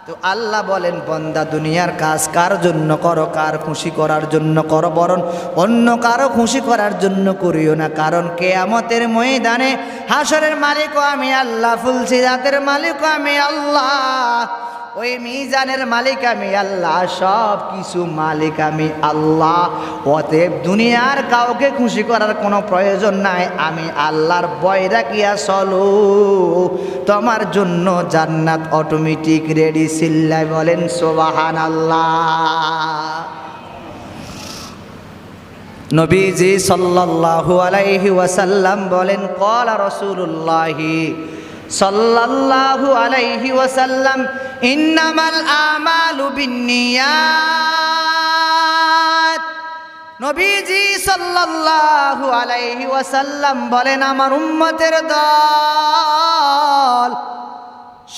তো আল্লাহ বলেন বান্দা দুনিয়ার কাজ কার জন্য করো, কার খুশি করার জন্য করো, বরং অন্য কারো খুশি করার জন্য করিও না। কারণ কিয়ামতের ময়দানে হাসরের মালিকও আমি আল্লাহ, ফুলসিরাতের মালিকও আমি আল্লাহ। ওই মিজানের মালিক আমি আল্লাহ, সব কিছু মালিক আমি আল্লাহ। অতএব দুনিয়ার কাউকে খুশি করার কোনো প্রয়োজন নাই, আমি আল্লাহর ভয় রাখিয়া চলো, তোমার জন্য জান্নাত অটোমেটিক রেডি। চিল্লায় বলেন সুবহানাল্লাহ। নবীজি সাল্লাল্লাহু আলাইহি ওয়াসাল্লাম বলেন, ক্বালা রাসূলুল্লাহি সাল্লাল্লাহু আলাইহি ওয়াসাল্লাম, ইন্নামাল আমালু বিন্নিয়াত। নবীজি সাল্লাল্লাহু আলাইহি ওয়াসাল্লাম বলেন, আমার উম্মতের দল,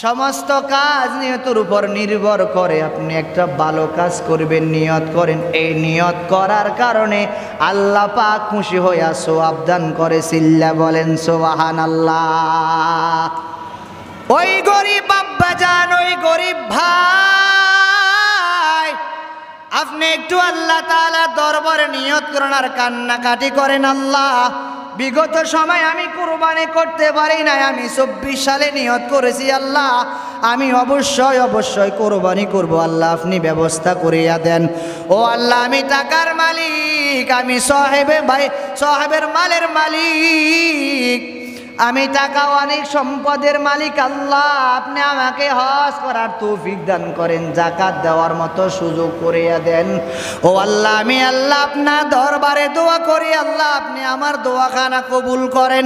সমস্ত কাজ নিয়তের উপর নির্ভর করে। আপনি একটা ভালো কাজ করবেন, নিয়ত করেন, এই নিয়ত করার কারণে আল্লাহ পাক খুশি হইয়া সওয়াব দান করে। চিল্লা বলেন সুবহানাল্লাহ। ওই গরিব আব্বা জান, ওই গরিব ভাই, আপনি একটু আল্লাহ তাআলার দরবারে নিয়ত করেন আর কান্নাকাটি করেন, আল্লাহ বিগত সময় আমি কুরবানি করতে পারি নাই, আমি 24 সালে নিয়ত করেছি, আল্লাহ আমি অবশ্যই কুরবানি করব, আল্লাহ আপনি ব্যবস্থা করিয়া দেন। ও আল্লাহ, আমি টাকার মালিক, আমি সাহেবের মালের মালিক, আমি টাকা অনেক সম্পদের মালিক, আল্লাহ আপনি আমাকে হজ করার তৌফিক দান করেন, যাকাত দেওয়ার মতো সুযোগ করিয়া দেন। ও আল্লাহ, আমি আল্লাহ আপনার দরবারে দোয়া করি, আল্লাহ আপনি আমার দোয়াখানা কবুল করেন।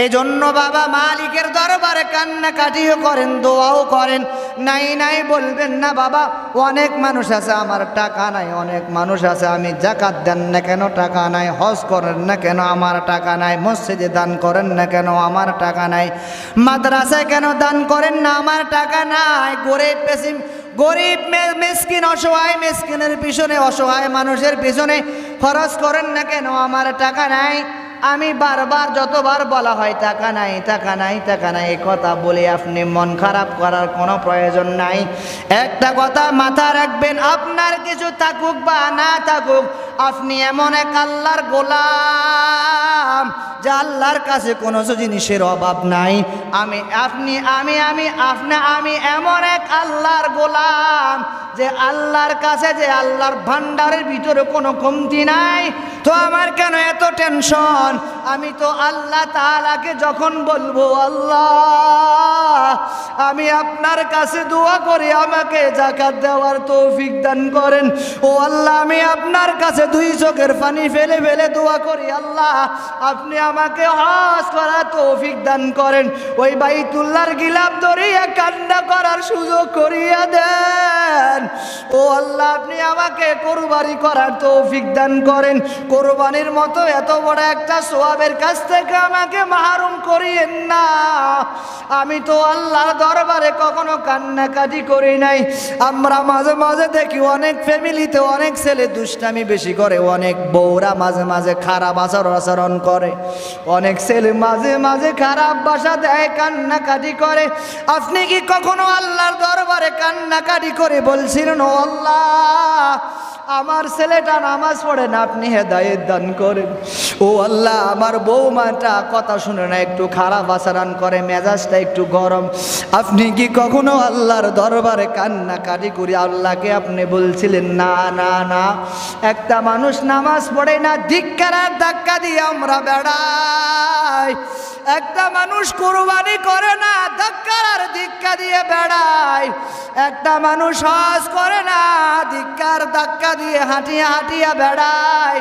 এজন্য বাবা মালিকের দরবারে কান্নাকাটিও করেন, দোয়াও করেন। নাই নাই বলবেন না বাবা, অনেক মানুষ আছে আমার টাকা নাই, অনেক মানুষ আছে আমি যাকাত দেন না কেন টাকা নাই, হজ করেন না কেন আমার টাকা নাই, মসজিদে দান করেন না কেন আমার টাকা নাই, মাদ্রাসায় কেন দান করেন না আমার টাকা নাই, গরিব মিসকিন অসহায় মিসকিনের পিছনে, অসহায় মানুষের পিছনে খরচ করেন না কেন আমার টাকা নাই। আমি বারবার যতবার বলা হয় টাকা নাই টাকা নাই টাকা নাই, এই কথা বলে আপনি মন খারাপ করার কোনো প্রয়োজন নাই। একটা কথা মাথা রাখবেন, আপনার কিছু থাকুক বা না থাকুক, আপনি এমন এক আল্লাহর গোলাম যে আল্লাহর কাছে কোনো জিনিসের অভাব নাই। আমি এমন এক আল্লাহর গোলাম যে আল্লাহর কাছে, যে আল্লাহর ভান্ডারের ভিতরে কোনো কমতি নাই। তো আমার কেন এত টেনশন? আমি তো আল্লাহ তাআলাকে যখন বলবো, আল্লাহ আমি আপনার কাছে দোয়া করি আমাকে যাকাত দেওয়ার তৌফিক দান করেন। ও আল্লাহ, আমি আপনার কাছে দুই চোখের পানি ফেলে ফেলে দোয়া করি, আল্লাহ আপনি আমাকে হজ করার তৌফিক দান করেন। ওই বাইতুল্লাহর গিলাফ ধরিয়া কান্না করার সুযোগ করিয়া দেন। ও আল্লাহ, আপনি আমাকে কুরবানি করার তৌফিক দান করেন। কুরবানির মতো এত বড় একটা সওয়াবের কাছ থেকে আমাকে মাহরুম করিয়েন না। আমি তো আল্লাহর দরবারে কখনো কান্নাকাটি করি নাই। আমরা মাঝে মাঝে দেখি অনেক ফ্যামিলিতে অনেক ছেলে দুষ্টামি বেশি করে, অনেক বউরা মাঝে মাঝে খারাপ আচরণ করে, অনেক ছেলে মাঝে মাঝে খারাপ ভাষা দেয়, কান্নাকাটি করে। আপনি কি কখনো আল্লাহর দরবারে কান্নাকাটি করে বলছিলেন, ও আল্লাহ আমার ছেলেটা নামাজ পড়ে না, আপনি হেদায়েত দান করেন। ও আল্লাহ আমার বৌমাটা কথা শুনে না, একটু খারাপ আচরণ করে, মেজাজটা একটু গরম। আপনি কি কখনো আল্লাহর দরবারে কান্নাকাটি করে আল্লাহকে আপনি বলছিলেন, না না না, একটা মানুষ নামাজ পড়ে না, ধিক্কার আর ধাক্কা দিয়ে আমরা বেড়াই। একটা মানুষ কুরবানি করে না, ধাক্কার আর ধিক্কা দিয়ে বেড়ায়। একটা মানুষ হজ করে না, ধিক্কার ধাক্কা দিয়ে হাঁটিয়া হাঁটিয়া বেড়ায়।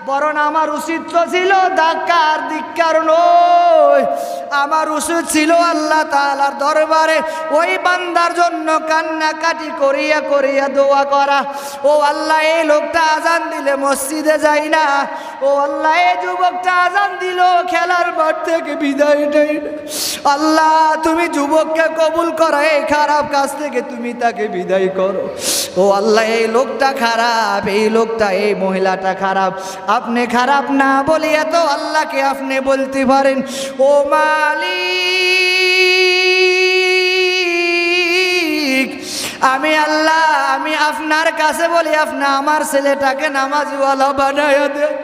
বরং আমার উচিত ছিল ধাক্কার ধিক্কার নয়, আমার উচিত ছিল আল্লাহ তাআলার দরবারে ওই বান্দার জন্য কান্নাকাটি করিয়া করিয়া দোয়া করা। ও আল্লাহ, এই লোকটা আজান দিলে মসজিদে যায় না। ও আল্লাহ, এই যুবকটা আজান দিল খেলার মাঠ থেকে বিদায় নেই না। আল্লাহ তুমি যুবককে কবুল করো, এই খারাপ কাজ থেকে তুমি তাকে বিদায় করো। ও আল্লাহ, এই লোকটা খারাপ, এই লোকটা, এই মহিলাটা খারাপ, আপনি খারাপ না বলিয়া তো আল্লাহকে আপনি বলতে পারেন, ও মালিক আমি আল্লাহ, আমি আপনার কাছে বলি, আপনি আমার ছেলেটাকে নামাজওয়ালা বানায়া দেন।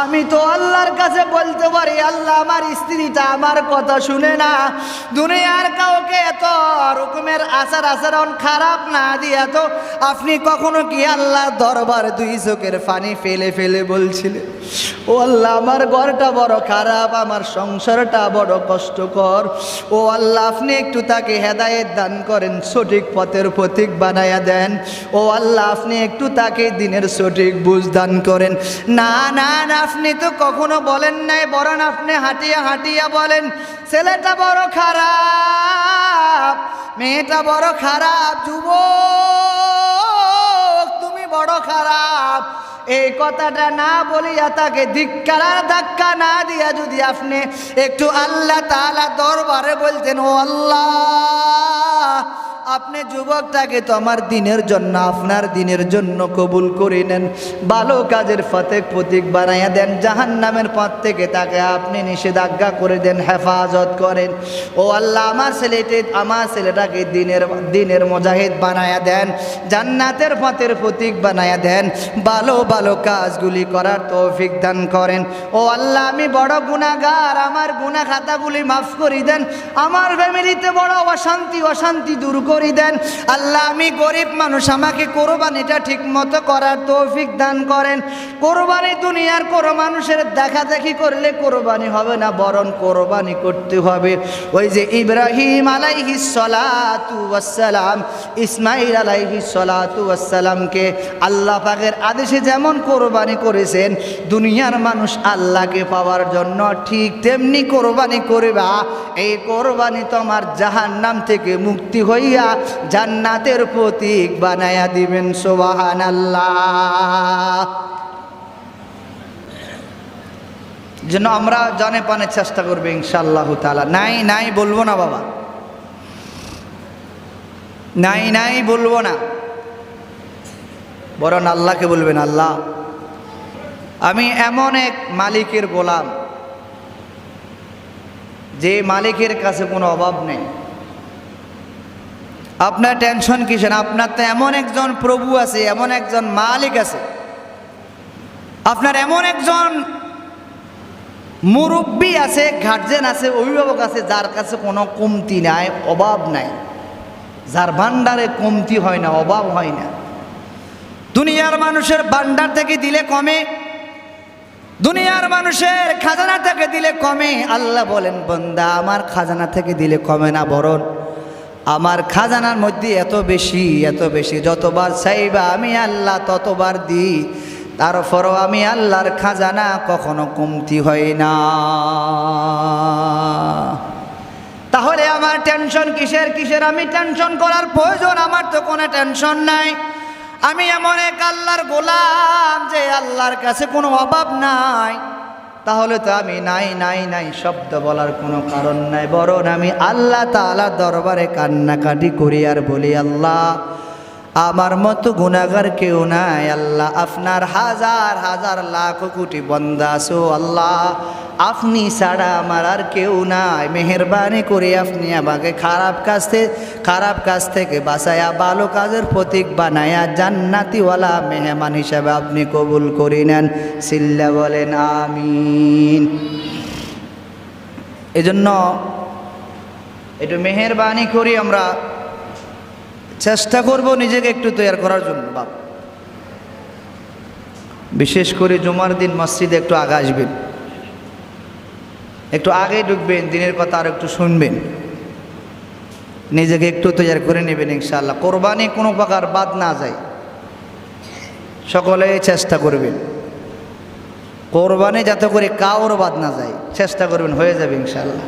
আমি তো আল্লাহর কাছে বলতে পারি, আল্লাহ আমার স্ত্রীটা আমার কথা শুনে না, দুনিয়ার কাউকে এত রকমের আচরণ খারাপ না দিয়া তো আপনি কখনো কি আল্লাহর দরবার দুই চোখের পানি ফেলে ফেলে বলছিলেন, ও আল্লাহ আমার ঘরটা বড় খারাপ, আমার সংসারটা বড় কষ্টকর, ও আল্লাহ আপনি একটু তাকে হেদায়েত দান করেন, সঠিক পথের পথিক বানায়া দেন, ও আল্লাহ আপনি একটু তাকে দিনের সঠিক বুঝ দান করেন। না না না, আপনি তো কখনো বলেন নাই, বরং আপনি হাঁটিয়া হাঁটিয়া বলেন ছেলেটা বড় খারাপ, মেয়েটা বড় খারাপ, যুবক তুমি বড় খারাপ। এই কথাটা না বলিয়া তাকে ধিক্কার ধাক্কা না দিয়া যদি আপনি একটু আল্লাহ তাআলা দরবারে বলতেন, ও আল্লাহ আপনি যুবকটাকে তো আমার দিনের জন্য, আপনার দিনের জন্য কবুল করে নেন, ভালো কাজের পথিক বানাইয়া দেন, জাহান্নামের পথ থেকে তাকে আপনি নিষেধাজ্ঞা করে দেন, হেফাজত করেন। ও আল্লাহ আমার ছেলেটাকে দিনের মুজাহিদ বানাইয়া দেন, জান্নাতের পথের পথিক বানাইয়া দেন, ভালো ভালো কাজগুলি করার তৌফিক দান করেন। ও আল্লাহ আমি বড় গুনাহগার, আমার গুনাহ খাতাগুলি মাফ করে দেন, আমার ফ্যামিলিতে বড় অশান্তি দূর করে দেন। আল্লাহ আমি গরিব মানুষ, আমাকে কোরবানিটা ঠিক মতো করার তৌফিক দান করেন। কোরবানি দুনিয়ার কোনো মানুষের দেখাদেখি করলে কোরবানি হবে না, বরং কোরবানি করতে হবে ওই যে ইব্রাহিম আলাইহিস সালাতু ওয়াস সালাম, ইসমাঈল আলাইহিস সালাতু ওয়াস সালামকে আল্লাহ পাকের আদেশে যেমন কোরবানি করেছেন, দুনিয়ার মানুষ আল্লাহকে পাওয়ার জন্য ঠিক তেমনি কোরবানি করবা। এই কোরবানি তোমার জাহান্নাম থেকে মুক্তি হইয়া জান্নাতের প্রতীক বানায়া দিবেন। সুবহানাল্লাহ। যেন আমরা জানে পানের চেষ্টা করবে ইনশাআল্লাহ তাআলা। নাই বলবো না বাবা, নাই বলবো না, বরং আল্লাহকে বলবেন, আল্লাহ আমি এমন এক মালিকের গোলাম যে মালিকের কাছে কোনো অভাব নেই। আপনার টেনশন কিসের? আপনার তো এমন একজন প্রভু আছে, এমন একজন মালিক আছে, আপনার এমন একজন মুরব্বী আছে, গার্জেন আছে, অভিভাবক আছে, যার কাছে কোনো কমতি নাই, অভাব নাই, যার ভান্ডারে কমতি হয় না, অভাব হয় না। দুনিয়ার মানুষের ভান্ডার থেকে দিলে কমে, দুনিয়ার মানুষের খাজানা থেকে দিলে কমে। আল্লাহ বলেন, বান্দা আমার খাজানা থেকে দিলে কমে না, বরং আমার খাজানার মধ্যে এত বেশি যতবার চাইবা আমি আল্লাহ ততবার দিই, তারপরও আমি আল্লাহর খাজানা কখনো কমতি হয় না। তাহলে আমার টেনশন কিসের? আমি টেনশন করার প্রয়োজন, আমার তো কোনো টেনশন নাই। আমি এমন এক আল্লাহর গোলাম যে আল্লাহর কাছে কোনো অভাব নাই। তাহলে তো আমি নাই শব্দ বলার কোনো কারণ নাই, বরং আমি আল্লাহ তাআলার দরবারে কান্নাকাটি করি আর বলি, আল্লাহ আমার মতো গুনাহগার কেউ নাই, আল্লাহ আপনার হাজার লাখ কোটি বান্দা আছো, আল্লাহ আপনি ছাড়া আমার আর কেউ নাই, মেহেরবানি করে আপনি আমাকে খারাপ কাজ থেকে বাঁচায়া ভালো কাজের প্রতীক বানায়া জান্নাতিওয়ালা মেহমান হিসাবে আপনি কবুল করে নেন। সিল্লা বলেন আমিন। এজন্য একটু মেহেরবানি করি, আমরা চেষ্টা করব নিজেকে একটু তৈরি করার জন্য। বাপ বিশেষ করে জুমার দিন মসজিদে একটু আগে আসবেন, একটু আগে ঢুকবেন, দিনের কথা আর একটু শুনবেন, নিজেকে একটু তৈরি করে নেবেন ইনশাআল্লাহ। কোরবানি কোনো প্রকার বাদ না যায়, সকলে চেষ্টা করবেন কোরবানি যাতে করে কাউর বাদ না যায়, চেষ্টা করবেন, হয়ে যাবে ইনশাআল্লাহ।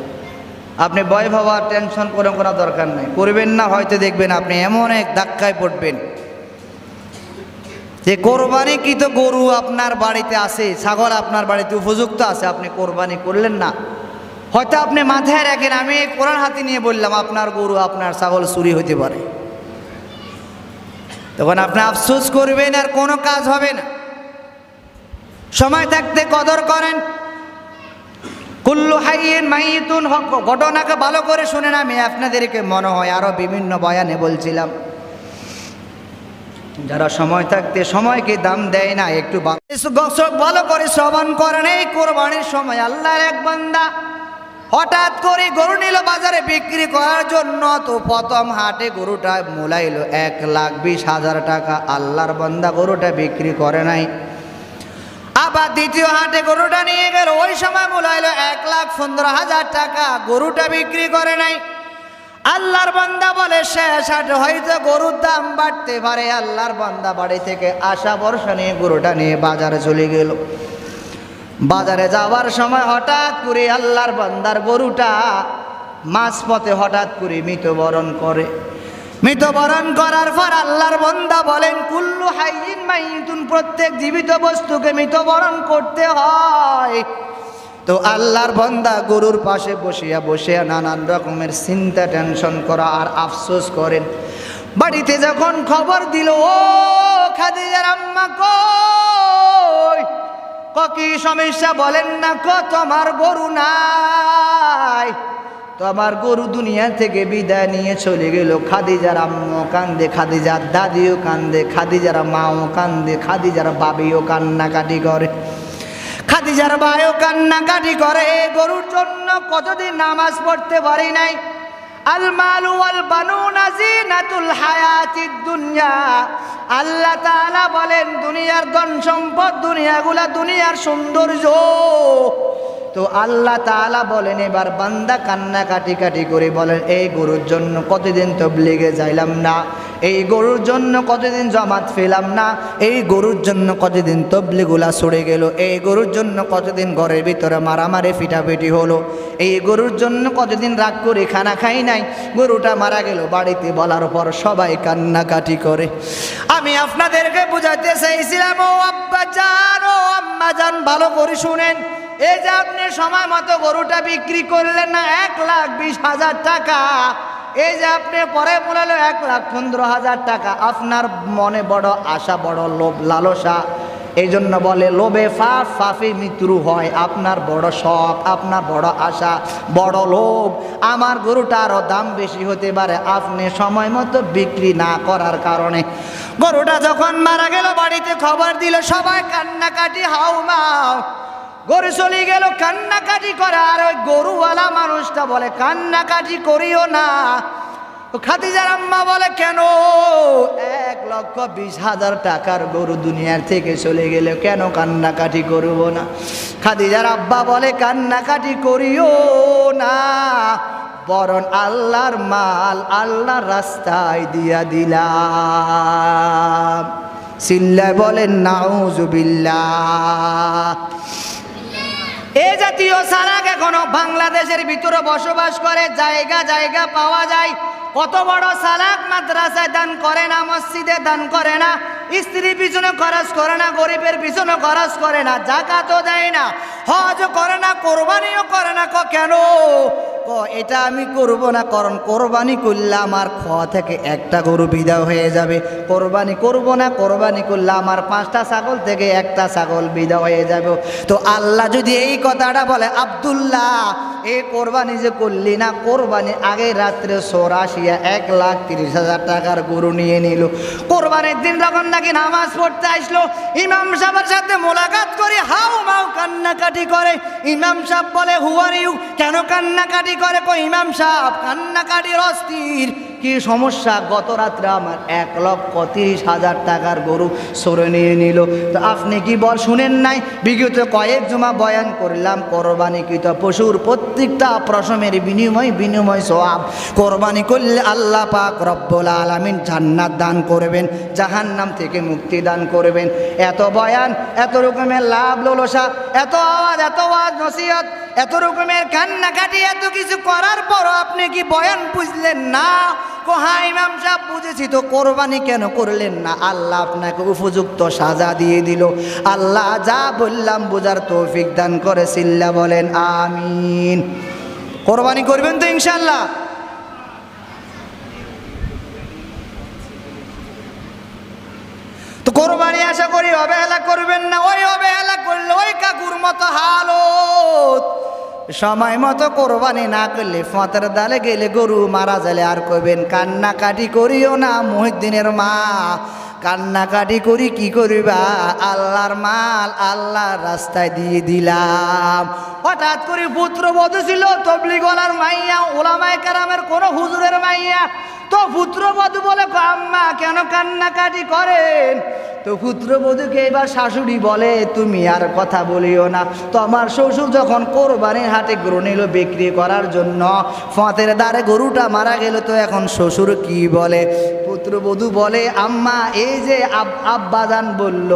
আপনি ভয় ভাবার টেনশন করে কোনো দরকার নাই, করবেন না, হয়তো দেখবেন আপনি এমন এক ধাক্কায় পড়বেন যে কোরবানি কি তো গরু আপনার বাড়িতে আছে, ছাগল আপনার বাড়িতে উপযুক্ত আছে, আপনি কোরবানি করলেন না। হয়তো আপনি মাথায় রাখেন, আমি কোরআন হাতে নিয়ে বললাম আপনার গরু আপনার ছাগল চুরি হতে পারে, তখন আপনি আফসোস করবেন, আর কোনো কাজ হবে না। সময় থাকতে কদর করেন। কুল্লু হাইয়িন মাইয়িতুন, ঘটনাকে ভালো করে শুনেন, আমি আপনাদেরকে মনে হয় আরো বিভিন্ন বয়ানে বলছিলাম। যারা সময় থাকতে সময়কে দাম দেয় না, একটু ভালো করে শ্রবণ করেন। এই কোরবানির সময় আল্লাহর এক বান্দা হঠাৎ করে গরু নিল বাজারে বিক্রি করার জন্য। তো প্রথম হাটে গরুটা মূলাইল 1,20,000 টাকা। আল্লাহর বান্দা গরুটা বিক্রি করে নাই। আবার দ্বিতীয় হাটে গরুটা নিয়ে গেল, ওই সময় মূলাইল 1,15,000 টাকা। গরুটা বিক্রি করে নাই। আল্লাহর বান্দা বলে শেষ হাটে হয়তো গরুর দাম বাড়তে পারে। আল্লাহর বান্দা বাড়ি থেকে আশা ভরসা নিয়ে গরুটা নিয়ে বাজারে চলে গেল। বাজারে যাওয়ার সময় হঠাৎ করে আল্লাহর বান্দার গরুটা মাঝপথে হঠাৎ করে মৃত্যুবরণ করে। মৃত্যুবরণ করার পর আল্লাহর বান্দা বলেন কুল্লু হাইয়িন মাইতুন, প্রত্যেক জীবিত বস্তুকে মৃত্যুবরণ করতে হয়। তো আল্লাহর বান্দা গরুর পাশে বসিয়া নানান রকমের চিন্তা টেনশন করা আর আফসোস করেন। বাড়িতে যখন খবর দিল, ও খাদিজার আম্মা কই, কি সমস্যা বলেন না, তোমার গরু নাই, তোমার গরু দুনিয়া থেকে বিদায় নিয়ে চলে গেল। খাদিজার আম্মু কান্দে, খাদিজার দাদিও কান্দে, খাদিজার মাও কান্দে, খাদিজার বাবিও কান্নাকাটি করে, খাদিজার ভাইও কান্নাকাটি করে। এই গরুর জন্য কতদিন নামাজ পড়তে পারি নাই। আল মালু ওয়াল বানুনা জিনাতুল হায়াতিদ দুনিয়া। আল্লাহ তাআলা বলেন দুনিয়ার ধন সম্পদ, দুনিয়ার সৌন্দর্য। তো আল্লাহ তাআলা বলেন এবার বান্দা কান্নাকাটি করে বলেন এই গরুর জন্য কতদিন তাবলীগে যাইলাম না, এই গরুর জন্য কতদিন জামাত পেলাম না, এই গরুর জন্য কতদিন তাবলীগুলা ছড়ে গেল, এই গরুর জন্য কতদিন ঘরের ভিতরে মারামারি ফিটাফিটি হলো, এই গরুর জন্য কতদিন রাগ করে খানা খাই নাই, গরুটা মারা গেল। বাড়িতে বলার পর সবাই কান্নাকাটি করে। আমি আপনাদেরকে বুঝাতে চাইছিলাম, ও আব্বা জান, ও আম্মা জান, ভালো করে শুনেন। এই যে আপনি সময় মতো গরুটা বিক্রি করলেন না 1,20,000 টাকা, এই যে আপনি পরে বলালো 1,15,000 টাকা, আপনার মনে বড় আশা, বড় লোভ লালসা, এই জন্য বলে লোভে ফাফি মৃত্যু হয়। আপনার বড় শখ, আপনার বড় আশা, বড় লোভ, আমার গরুটা আরও দাম বেশি হতে পারে, আপনি সময় মতো বিক্রি না করার কারণে। গরুটা যখন মারা গেল বাড়িতে খবর দিল, সবাই কান্নাকাটি হাউমাউ। গরু চলে গেল, কান্নাকাটি করে। আর ওই গরুওয়ালা মানুষটা বলে কান্নাকাটি করিও না। খাদিজার আম্মা বলে কেন, 1,20,000 টাকার গরু দুনিয়ার থেকে চলে গেলে কেন কান্নাকাটি করব না। খাদিজার আব্বা বলে কান্নাকাটি করিও না, বরং আল্লাহর মাল আল্লাহর রাস্তায় দিয়া দিলাম। সিল্লা বলেন নাউজুবিল্লাহ। এই জাতীয় সালাক এখনো বাংলাদেশের ভিতরে বসবাস করে, জায়গা পাওয়া যায়। কত বড় সালাক মাদ্রাসায় দান করে না, মসজিদে দান করে না, স্ত্রীর পিছনে খরচ করে না, গরিবের পিছনে খরচ করে না, যাকাতও দেয় না, হজ করে না, কোরবানিও করে না। কেন? এটা আমি করব না, কারণ কোরবানি করলে আমার খাওয়া থেকে একটা গরু বিদায় হয়ে যাবে। কোরবানি করব না, কোরবানি করলে আমার 5টা ছাগল থেকে একটা ছাগল বিদায় হয়ে যাবে। তো আল্লাহ যদি এই কথাটা বলে, আব্দুল্লাহ এই কোরবানি যে করলি না, কোরবানি আগে রাত্রে 1,30,000 টাকার গরু নিয়ে নিল। কোরবানির দিন যখন নাকি নামাজ পড়তে আসলো, ইমাম সাহেবের সাথে মোলাকাত করে হাউ মাউ কান্নাকাটি করে। ইমাম সাহেব বলে হু আর ইউ, কেন কান্নাকাটি করে? ইমাম সাহেব কান্নাকাটির অস্থির। কি সমস্যা? গত রাত্রে আমার 1,30,000 টাকার গরু সরে নিয়ে নিল। তো আপনি কি শুনেন নাই? বিগত কয়েক জমা বয়ান করলাম, কোরবানিকৃত পশুর প্রত্যেকটা প্রসমের বিনিময় সওয়াব। কোরবানি করলে আল্লাহ পাক রব্বুল আলামিন জান্নাত দান করবেন, জাহান্নাম থেকে মুক্তি দান করবেন। এত বয়ান, এত রকমের লাভ লালসা, এত আওয়াজ, এত ওয়াজ নসিহত, এত রকমের কান্নাকাটি, এত কিছু করার পরও আপনি কি বয়ান বুঝলেন না? হ্যাঁ ইমাম সাহেব বুঝেছি, তো কোরবানি কেন করলেন না? আল্লাহ আপনাকে উপযুক্ত সাজা দিয়ে দিল। আল্লাহ যা বললাম বোঝার তৌফিক দান করে। সিল্লা বলেন আমিন। কোরবানি করবেন তো ইনশাল্লাহ? তো কোরবানি আশা করি অবহেলা করবেন না। ওই অবহেলা করলে ওই কাকুর মতো হালত। সময় মতো কোরবানি না করলে ফাঁতের দালে গেলে গরু মারা গেলে আর কইবেন কান্নাকাটি করিও না। মুহিদ্দিনের মা কান্নাকাটি করি কি করিবা, আল্লাহর মাল আল্লাহর রাস্তায় দিয়ে দিলাম। হঠাৎ করে পুত্রবধূ ছিল তবলিগওয়ালার মাইয়া, ওলামায়ে কেরামের কোনো হুজুরের মাইয়া। তো পুত্রবধূ বলে, আম্মা কেন কান্নাকাটি করেন? তো পুত্রবধূকে এবার শাশুড়ি বলে, তুমি আর কথা বলিও না। তো আমার শ্বশুর যখন কোরবানির হাটে গরু নিল বিক্রি করার জন্য, ফতের দ্বারে গরুটা মারা গেল। তো এখন শ্বশুর কি বলে? পুত্রবধূ বলে, আম্মা এই যে আব্বাজান বলল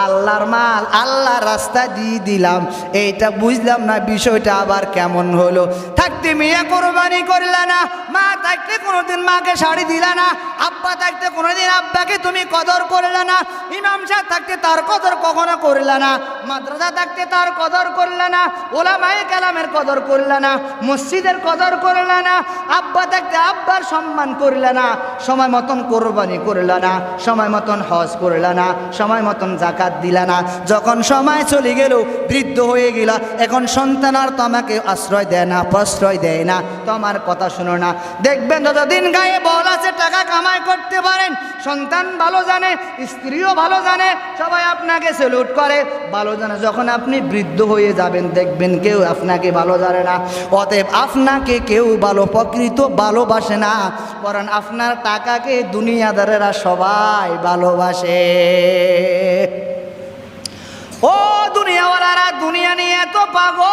আল্লাহর মাল আল্লাহর রাস্তা দিয়ে দিলাম, এইটা বুঝলাম না বিষয়টা আবার কেমন হলো। থাকতে মেয়ে কোরবানি করলে না, মা থাকতে কোনোদিন মাকে শাড়ি দিলে না, আব্বা থাকতে কোনোদিন আব্বাকে তুমি কদর করলে না, ইমাম সাহেব থাকতে তার কদর কখনো করলে না, মাদ্রাসা থাকতে তার কদর করলে না, ওলামায়ে কেরামের কদর করলে না, মসজিদের কদর করলে না, আব্বা থাকতে আব্বার সম্মান করলে না, সময় মতন কোরবানি করলে না, সময় মতন হজ করলে না, সময় মতন জাকাত দিলে না। যখন সময় চলে গেল, বৃদ্ধ হয়ে গেল, এখন সন্তান আর তোমাকে আশ্রয় দেয় না, প্রশ্রয় দেয় না, তোমার কথা শোনো না। দেখবেন যতদিন গায়ে বল আছে, টাকা কামাই করতে পারেন, সন্তান ভালো জানে, স্ত্রীও ভালো জানে, সবাই আপনাকে স্যালুট করে, ভালো জানে। যখন আপনি বৃদ্ধ হয়ে যাবেন, দেখবেন কেউ আপনাকে ভালো জানে না। অতএব আপনাকে কেউ ভালো প্রকৃত ভালোবাসে না, বরং আপনার টাকাকে দুনিয়াদারেরা সবাই ভালোবাসে। ও দুনিয়াওয়ালারা, দুনিয়া নিয়ে এত পাগল,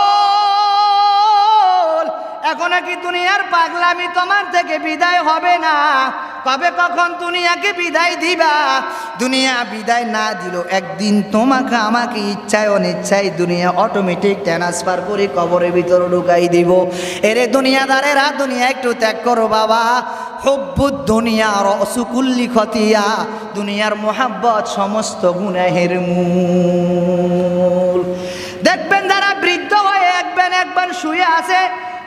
এখন কি দুনিয়ার পাগলামি তোমার থেকে বিদায় হবে না? কবে কখন দুনিয়াকে বিদায় দিবা? দুনিয়া বিদায় না দিল একদিন তোমাকে আমাকে ইচ্ছায় অনিচ্ছায় দুনিয়া অটোমেটিক ট্রান্সফার করে কবরের ভিতরে ঢুকাই দিব। এরে দুনিয়াদারেরা, দুনিয়া একটু ত্যাগ করো বাবা। হুব্বুদ দুনিয়া রসুকুল্লি খতিয়া, দুনিয়ার মোহাব্বত সমস্ত গুনাহের মূল। দেখবেন যারা বৃদ্ধ হয়ে একবার শুয়ে আছে,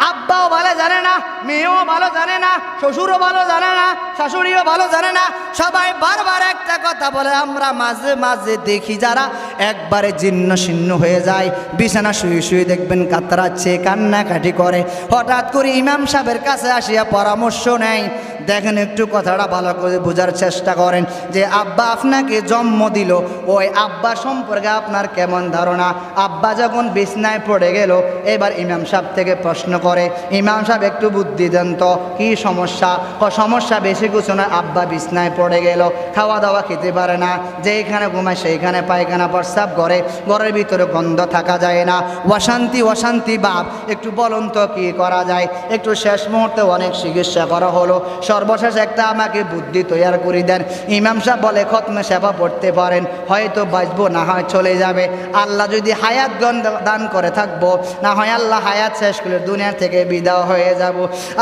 আব্বাও ভালো জানে না, মেয়েও ভালো জানে না, শ্বশুরও ভালো জানে না, শাশুড়িও ভালো জানে না, সবাই বারবার একটা কথা বলে। আমরা মাঝে মাঝে দেখি যারা একবারে জীর্ণ শীর্ণ হয়ে যায়, বিছানা শুয়ে শুয়ে দেখবেন কাতরাচ্ছে, কান্নাকাটি করে। হঠাৎ করে ইমাম সাহেবের কাছে আসিয়া পরামর্শ নেয়। দেখেন, একটু কথাটা ভালো করে বোঝার চেষ্টা করেন যে আব্বা আপনাকে জন্ম দিল, ওই আব্বা সম্পর্কে আপনার কেমন ধারণা? আব্বা যখন বিছনায় পড়ে গেল, এবার ইমাম সাহেব থেকে প্রশ্ন করে, ইমাম সাহেব একটু বুদ্ধি দেন তো, কি সমস্যা? সমস্যা বেশি কিছু না, আব্বা বিছনায় পড়ে গেল, খাওয়া দাওয়া খেতে পারে না, যেখানে ঘুমায় সেইখানে পায়খানা প্রস্রাব করে, ঘরের ভিতরে গন্ধ থাকা যায় না, অশান্তি অশান্তি ভাব। একটু বলুন তো কি করা যায়? একটু শেষ মুহূর্তে অনেক চিকিৎসা করা হলো, সর্বশেষ একটা আমাকে বুদ্ধি তৈরি করে দেন। ইমাম সাহেব বলে, খতমে সেবা পড়তে পারেন, হয়তো বাঁচবো, না হয় চলে যাবে। আল্লাহ যদি হায়াত দান করে থাকবো, না হয় আল্লাহ হায়াত শেষ করে দুনিয়া থেকে বিদায় হয়ে যাব।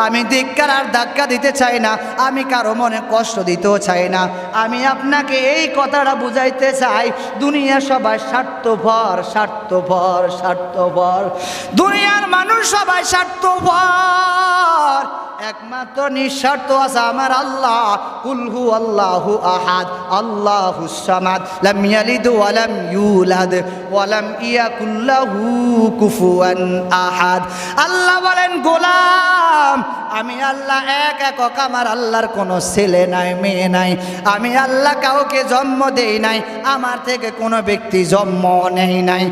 আমি ধিক্কার আর ধাক্কা দিতে চাই না, আমি কারো মনে কষ্ট দিতেও চাই না। আমি আপনাকে এই কথাটা বুঝাইতে চাই, দুনিয়া সবাই স্বার্থপর, স্বার্থপর, স্বার্থপর। দুনিয়ার মানুষ সবাই স্বার্থপর, একমাত্র নিঃস্বার্থ আছে আমার আল্লাহ। কুল হু আল্লাহু আহাদ, আল্লাহুস সামাদ, লাম ইয়ালিদ ওয়া লাম ইউলাদ ওয়া লাম ইয়াকুল লাহু কুফুয়ান আহাদ। আল্লাহ বলেন, গোলাম আমি আল্লাহ এক একক, আমার আল্লাহর কোনো ছেলে নাই, মেয়ে নাই, আমি আল্লাহ কাউকে জন্ম দেই নাই, আমার থেকে কোনো ব্যক্তি জন্ম নেই নাই।